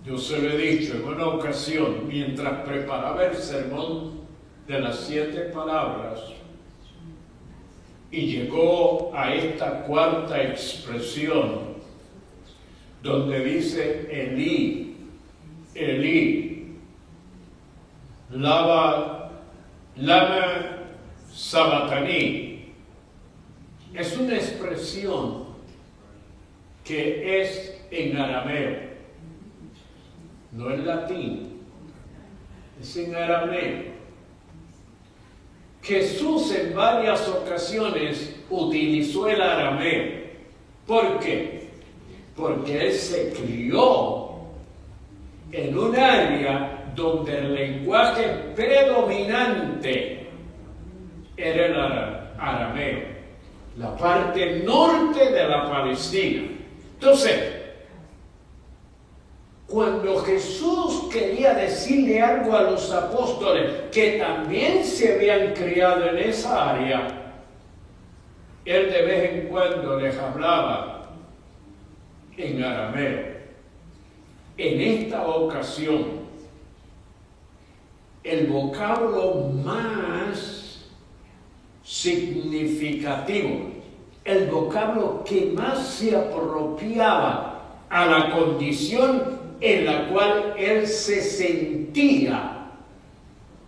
yo se lo he dicho en una ocasión, mientras preparaba el sermón de las 7 palabras, y llegó a esta cuarta expresión, donde dice Elí, Elí, lama sabachthani. Es una expresión que es en arameo, no en latín, es en arameo. Jesús en varias ocasiones utilizó el arameo. ¿Por qué? Porque él se crió en un área donde el lenguaje predominante era el arameo, la parte norte de la Palestina. Entonces, cuando Jesús quería decirle algo a los apóstoles que también se habían criado en esa área, él de vez en cuando les hablaba en arameo. En esta ocasión, el vocablo más significativo, el vocablo que más se apropiaba a la condición en la cual él se sentía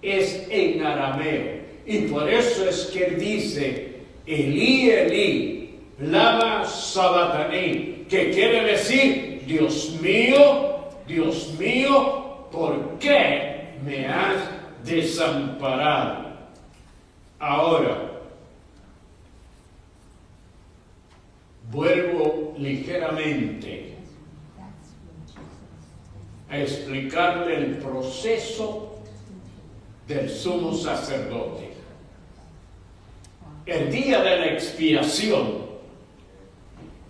es en arameo. Y por eso es que él dice, Elí, Elí, lama sabachthani, que quiere decir, Dios mío, ¿por qué me has desamparado? Ahora, vuelvo ligeramente a explicarle el proceso del sumo sacerdote. El día de la expiación,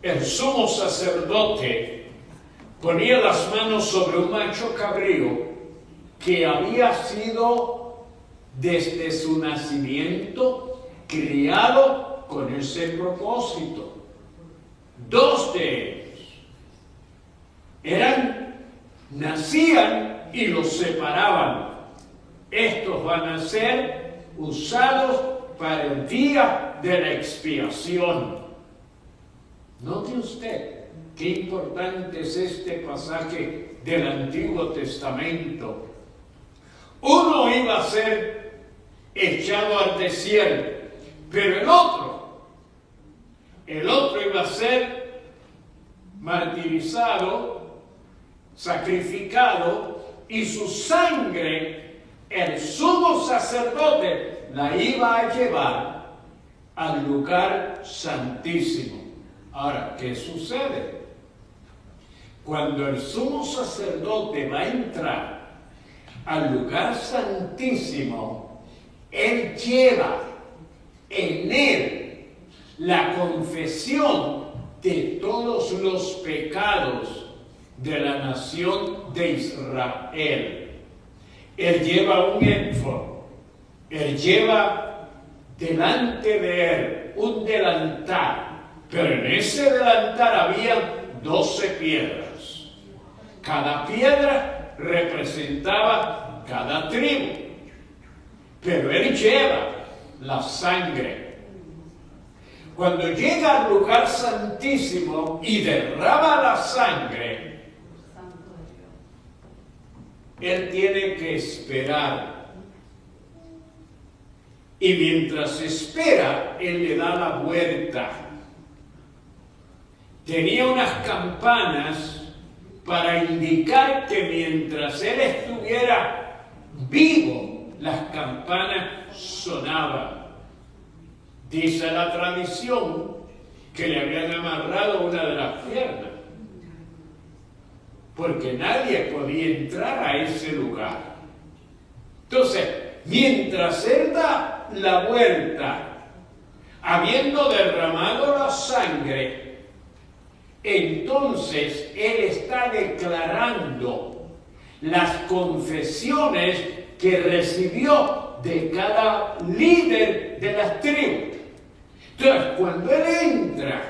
el sumo sacerdote ponía las manos sobre un macho cabrío que había sido desde su nacimiento criado con ese propósito. 2 de ellos nacían y los separaban. Estos van a ser usados para el día de la expiación. Note usted qué importante es este pasaje del Antiguo Testamento. Uno iba a ser echado al desierto, pero el otro iba a ser martirizado, sacrificado, y su sangre, el sumo sacerdote, la iba a llevar al lugar santísimo. Ahora, ¿qué sucede? Cuando el sumo sacerdote va a entrar al lugar santísimo, él lleva en él la confesión de todos los pecados de la nación de Israel. Él lleva un éfod, él lleva delante de él un delantal, pero en ese delantal había 12 piedras. Cada piedra representaba cada tribu, pero él lleva la sangre. Cuando llega al lugar santísimo y derrama la sangre, él tiene que esperar. Y mientras espera, él le da la vuelta. Tenía unas campanas para indicar que mientras él estuviera vivo, las campanas sonaban. Dice la tradición que le habían amarrado una de las piernas, porque nadie podía entrar a ese lugar. Entonces, mientras él da la vuelta, habiendo derramado la sangre, entonces él está declarando las confesiones que recibió de cada líder de las tribus. Entonces, cuando él entra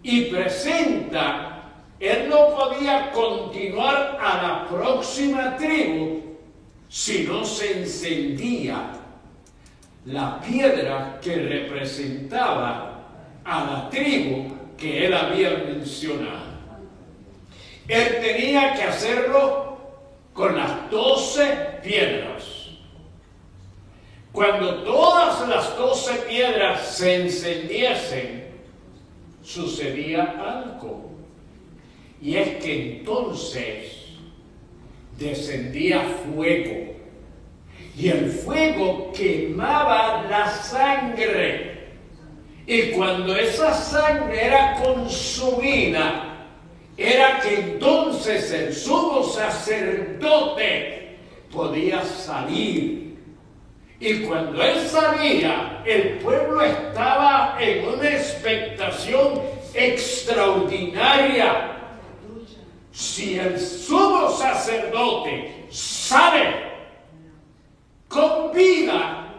y presenta, él no podía continuar a la próxima tribu si no se encendía la piedra que representaba a la tribu que él había mencionado. Él tenía que hacerlo con las 12 piedras. Cuando todas las 12 piedras se encendiesen, sucedía algo. Y es que entonces descendía fuego. Y el fuego quemaba la sangre. Y cuando esa sangre era consumida, era que entonces el sumo sacerdote podía salir. Y cuando él salía, el pueblo estaba en una expectación extraordinaria. Si el sumo sacerdote sale con vida,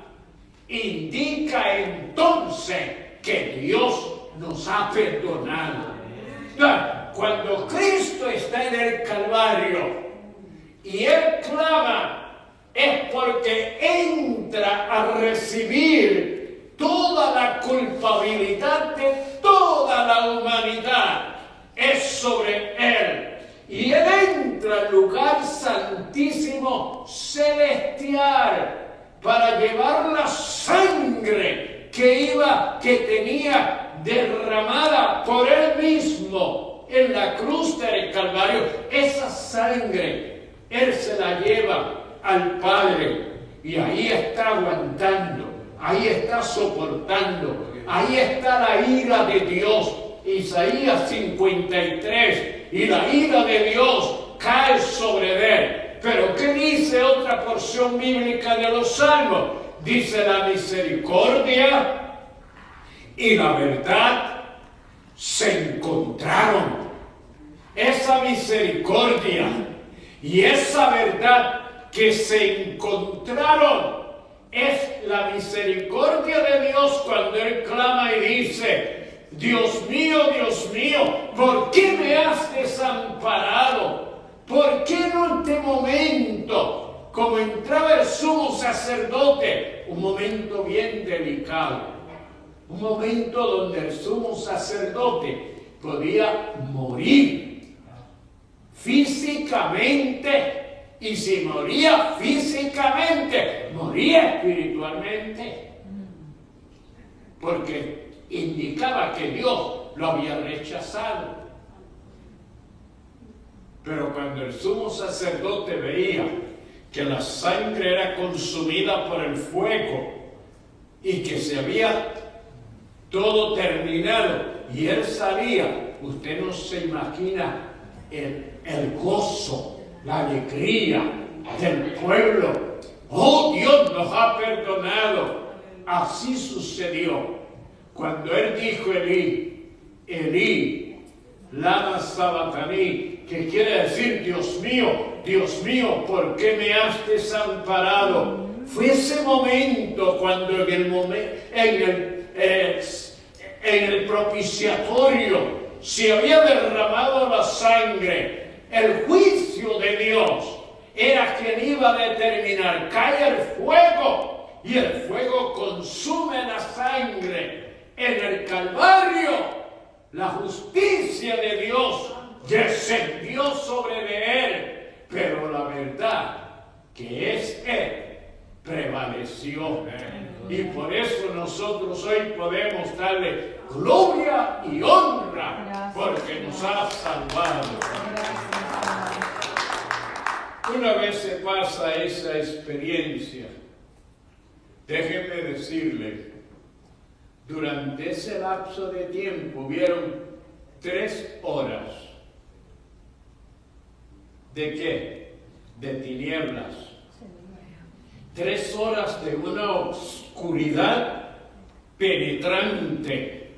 indica entonces que Dios nos ha perdonado. Cuando Cristo está en el Calvario y él clama, es porque entra a recibir toda la culpabilidad de toda la humanidad es sobre él. Y él entra al lugar santísimo celestial para llevar la sangre que tenía derramada por él mismo en la cruz del Calvario. Esa sangre él se la lleva al Padre y ahí está aguantando, ahí está soportando, ahí está la ira de Dios. Isaías 53, y la ira de Dios cae sobre él. Pero ¿qué dice otra porción bíblica de los Salmos? Dice: la misericordia y la verdad se encontraron. Esa misericordia y esa verdad que se encontraron es la misericordia de Dios cuando él clama y dice: Dios mío, ¿por qué me has desamparado? ¿Por qué en este momento, como entraba el sumo sacerdote, un momento bien delicado, un momento donde el sumo sacerdote podía morir físicamente, y si moría físicamente, moría espiritualmente, porque indicaba que Dios lo había rechazado. Pero cuando el sumo sacerdote veía que la sangre era consumida por el fuego y que se había todo terminado y él salía, usted no se imagina el gozo, la alegría del pueblo. ¡Oh, Dios nos ha perdonado! Así sucedió cuando él dijo: Elí, Elí, lama sabachthani, que quiere decir: Dios mío, ¿por qué me has desamparado? Fue ese momento cuando en el propiciatorio se había derramado la sangre. El juicio de Dios era quien iba a determinar: cae el fuego y el fuego consume la sangre. En el Calvario, la justicia de Dios descendió sobre de él, pero la verdad, que es él, prevaleció. Y por eso nosotros hoy podemos darle gloria y honra, porque nos ha salvado. Una vez se pasa esa experiencia, déjenme decirle, durante ese lapso de tiempo hubieron 3 horas. ¿De qué? De tinieblas. 3 horas de una oscuridad penetrante.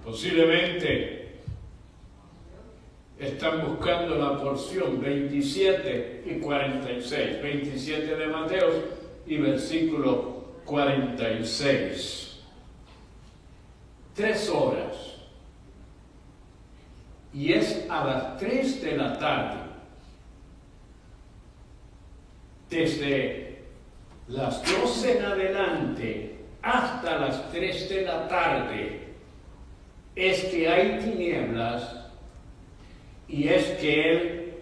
Posiblemente están buscando la porción 27 y 46. 27 de Mateo y versículo 46. 3 horas. Y es a las 3 de la tarde. Desde las 12 en adelante hasta las 3 de la tarde es que hay tinieblas, y es que él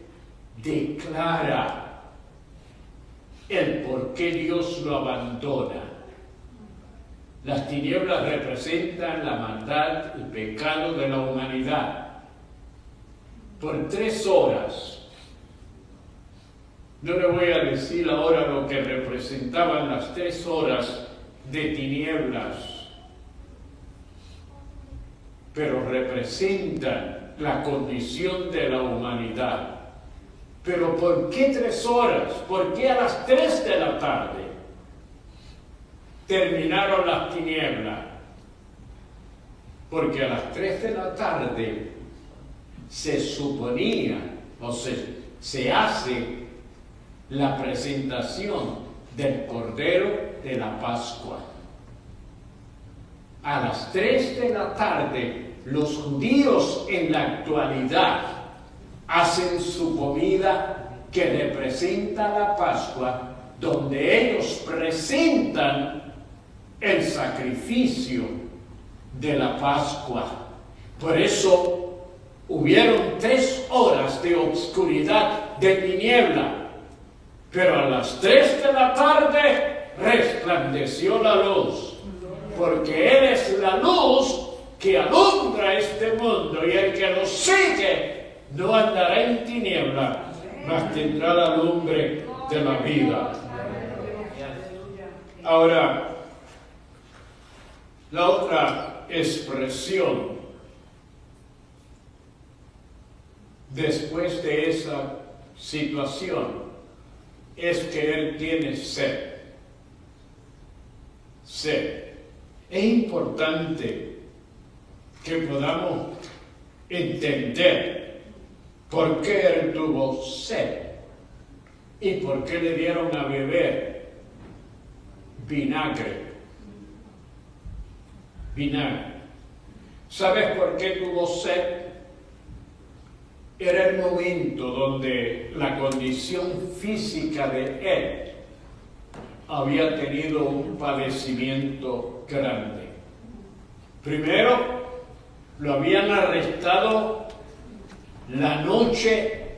declara el por qué Dios lo abandona. Las tinieblas representan la maldad, el pecado de la humanidad. Por 3 horas, no le voy a decir ahora lo que representaban las 3 horas de tinieblas, pero representan la condición de la humanidad. Pero ¿por qué 3 horas? ¿Por qué a las 3 de la tarde terminaron las tinieblas? Porque a las 3 de la tarde se suponía, o se hace la presentación del Cordero de la Pascua. A las 3 de la tarde, los judíos en la actualidad hacen su comida que representa la Pascua, donde ellos presentan el sacrificio de la Pascua. Por eso hubieron 3 horas de oscuridad, de tiniebla, pero a las 3 de la tarde resplandeció la luz, porque Él es la luz que alumbra este mundo, y el que lo sigue no andará en tiniebla, mas tendrá la lumbre de la vida. Ahora, la otra expresión después de esa situación es que Él tiene sed. Sed. Es importante que podamos entender por qué Él tuvo sed y por qué le dieron a beber vinagre. Vinagre. ¿Sabes por qué tuvo sed? Era el momento donde la condición física de Él había tenido un padecimiento grande. Primero, lo habían arrestado la noche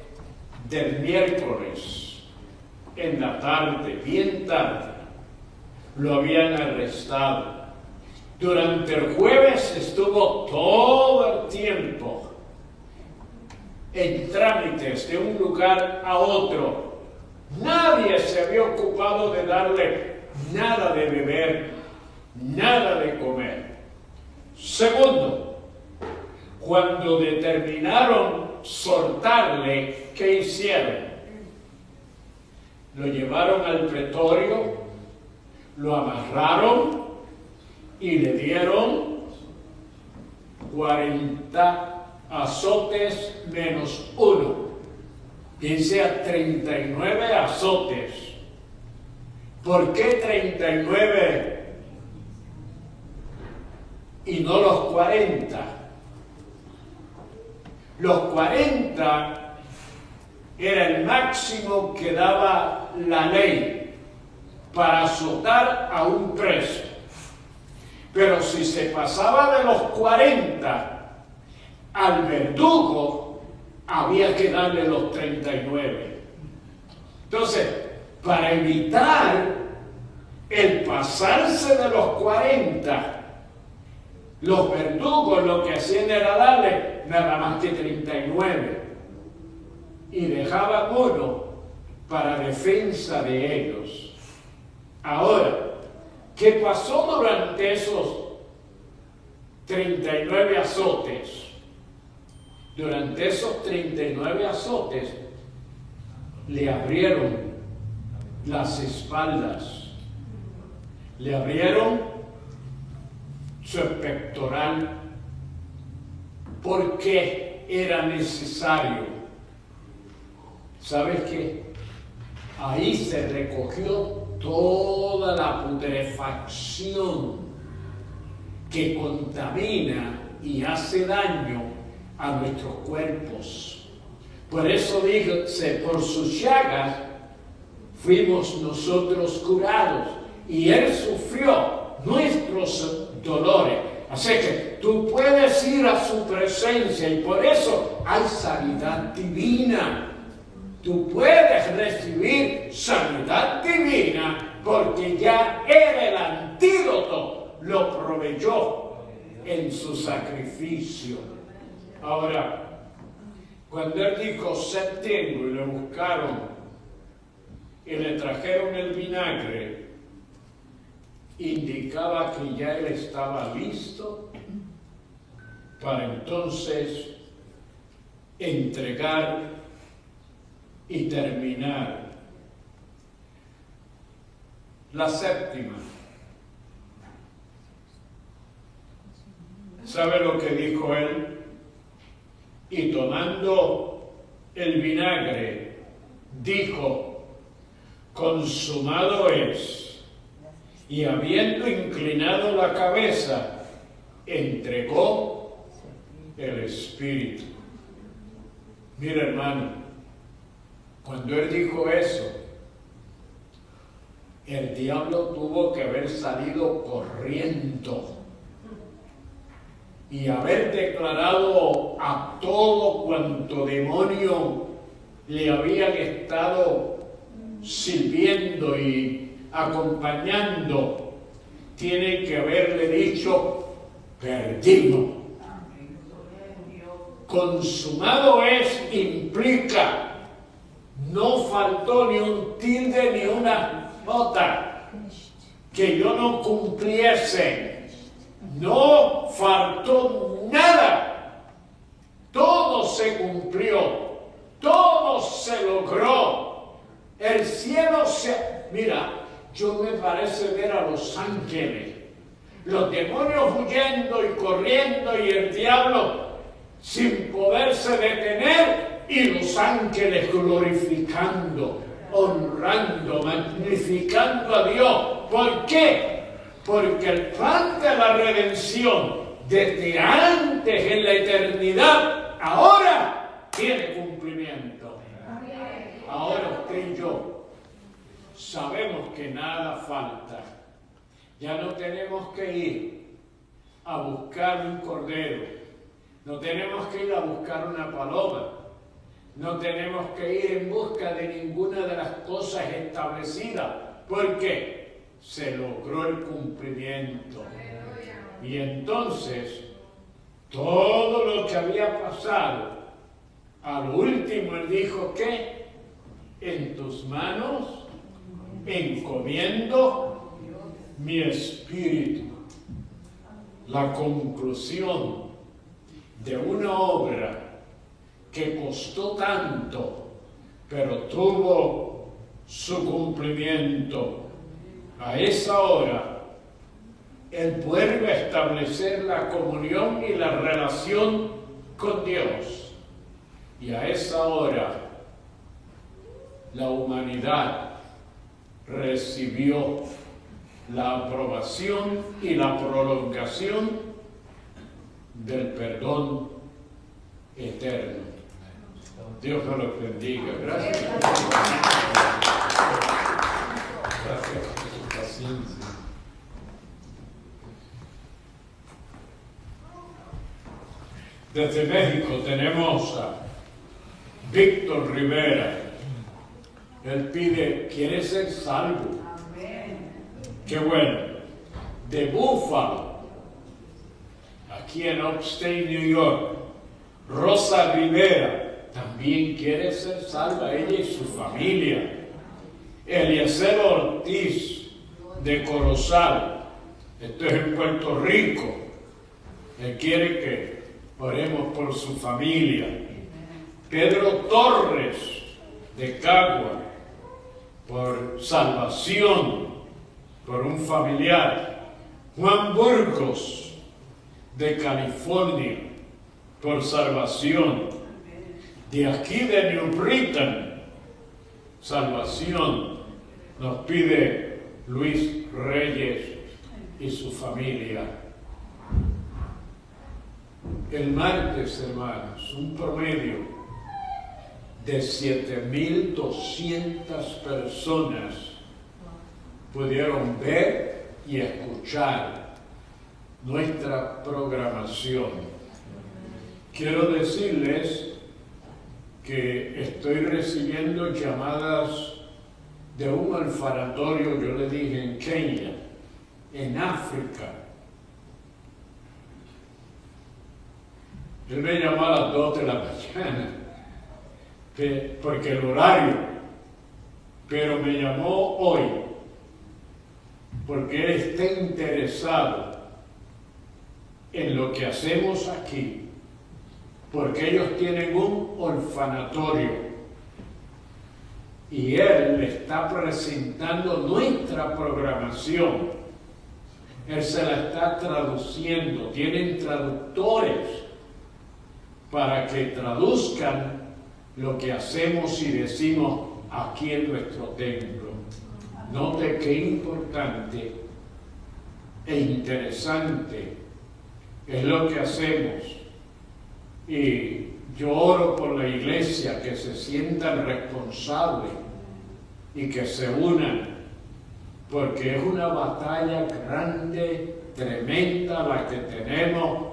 del miércoles, en la tarde, bien tarde, lo habían arrestado. Durante el jueves estuvo todo el tiempo en trámites de un lugar a otro. Nadie se había ocupado de darle nada de beber, nada de comer. Segundo, cuando determinaron soltarle, ¿qué hicieron? Lo llevaron al pretorio, lo amarraron y le dieron 40 azotes menos 1. Piense a 39 azotes. ¿Por qué 39 y no los 40? Los 40 era el máximo que daba la ley para azotar a un preso. Pero si se pasaba de los 40, al verdugo había que darle los 39. Entonces, para evitar el pasarse de los 40, los verdugos lo que hacían era darle nada más que 39 y dejaban 1 para defensa de ellos. Ahora, ¿qué pasó durante esos 39 azotes? Durante esos 39 azotes le abrieron las espaldas, le abrieron su pectoral, porque era necesario. ¿Sabes qué? Ahí se recogió toda la putrefacción que contamina y hace daño a nuestros cuerpos. Por eso dice, por sus llagas fuimos nosotros curados, y Él sufrió nuestros dolores. Así que tú puedes ir a su presencia, y por eso hay sanidad divina. Tú puedes recibir sanidad divina porque ya era el antídoto, lo proveyó en su sacrificio. Ahora, cuando Él dijo sed tengo y le buscaron y le trajeron el vinagre, indicaba que ya Él estaba listo para entonces entregar y terminar. La séptima. ¿Sabe lo que dijo Él? Y tomando el vinagre, dijo, consumado es. Y habiendo inclinado la cabeza, entregó el Espíritu. Mira, hermano, cuando Él dijo eso, el diablo tuvo que haber salido corriendo. y haber declarado a todo cuanto demonio le habían estado sirviendo y acompañando, tiene que haberle dicho: perdido. Consumado es implica no faltó ni un tilde ni una nota que yo no cumpliese. No faltó nada. Todo se cumplió. Todo se logró. El cielo se... Mira, yo me parece ver a los ángeles, los demonios huyendo y corriendo y el diablo sin poderse detener y los ángeles glorificando, honrando, magnificando a Dios. ¿Por qué? Porque el plan de la redención desde antes en la eternidad ahora tiene cumplimiento. Ahora usted y yo sabemos que nada falta. Ya no tenemos que ir a buscar un cordero. No tenemos que ir a buscar una paloma. No tenemos que ir en busca de ninguna de las cosas establecidas. ¿Por qué? Se logró el cumplimiento. Y entonces, todo lo que había pasado, al último él dijo que en tus manos encomiendo mi espíritu. La conclusión de una obra que costó tanto, pero tuvo su cumplimiento. A esa hora, Él vuelve a establecer la comunión y la relación con Dios. Y a esa hora, la humanidad recibió la aprobación y la prolongación del perdón eterno. Dios nos los bendiga. Gracias. Gracias por su paciencia. Desde México tenemos a Víctor Rivera. Él pide, quiere ser salvo. Qué bueno. De Buffalo, aquí en Upstate New York, Rosa Rivera también quiere ser salva, ella y su familia. Eliezer Ortiz de Corozal, esto es en Puerto Rico, él quiere que oremos por su familia. Pedro Torres de Cagua, por salvación, por un familiar. Juan Burgos de California, por salvación. De aquí de New Britain, salvación nos pide Luis Reyes y su familia. El martes, hermanos, un promedio de 7,200 personas pudieron ver y escuchar nuestra programación. Quiero decirles que estoy recibiendo llamadas de un orfanatorio, yo le dije, en Kenia, en África. Él me llamó a las 2 de la mañana, porque el horario, pero me llamó hoy, porque él está interesado en lo que hacemos aquí, porque ellos tienen un orfanatorio y él le está presentando nuestra programación. Él se la está traduciendo, tienen traductores para que traduzcan lo que hacemos y decimos aquí en nuestro templo. Note qué importante e interesante es lo que hacemos. Y yo oro por la iglesia, que se sientan responsables y que se unan, porque es una batalla grande, tremenda la que tenemos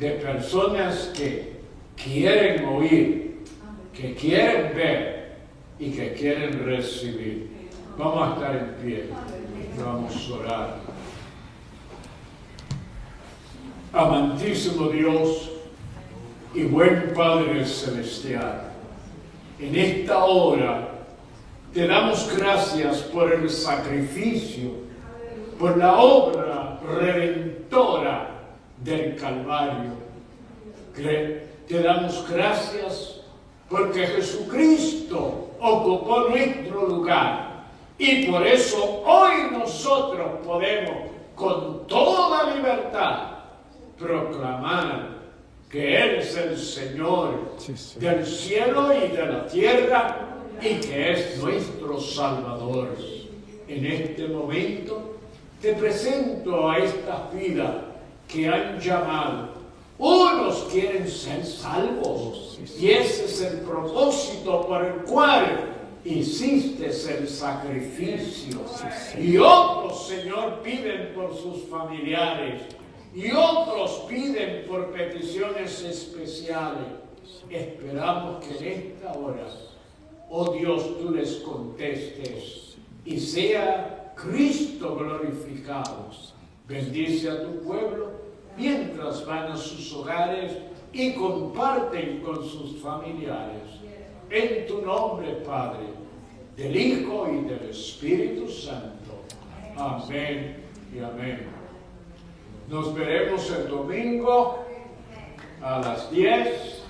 de personas que quieren oír, que quieren ver y que quieren recibir. Vamos a estar en pie y vamos a orar. Amantísimo Dios y buen Padre Celestial, en esta hora te damos gracias por el sacrificio, por la obra redentora del Calvario. Te damos gracias porque Jesucristo ocupó nuestro lugar y por eso hoy nosotros podemos con toda libertad proclamar que Él es el Señor del cielo y de la tierra y que es nuestro Salvador. En este momento te presento a estas vidas que han llamado. Unos quieren ser salvos y ese es el propósito por el cual hiciste el sacrificio. Y otros, Señor, piden por sus familiares y otros piden por peticiones especiales. Esperamos que en esta hora, oh Dios, tú les contestes y sea Cristo glorificado. Bendice a tu pueblo mientras van a sus hogares y comparten con sus familiares. En tu nombre, Padre, del Hijo y del Espíritu Santo. Amén y amén. Nos veremos el domingo a las 10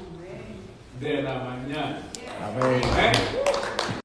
de la mañana. Amén. Amén.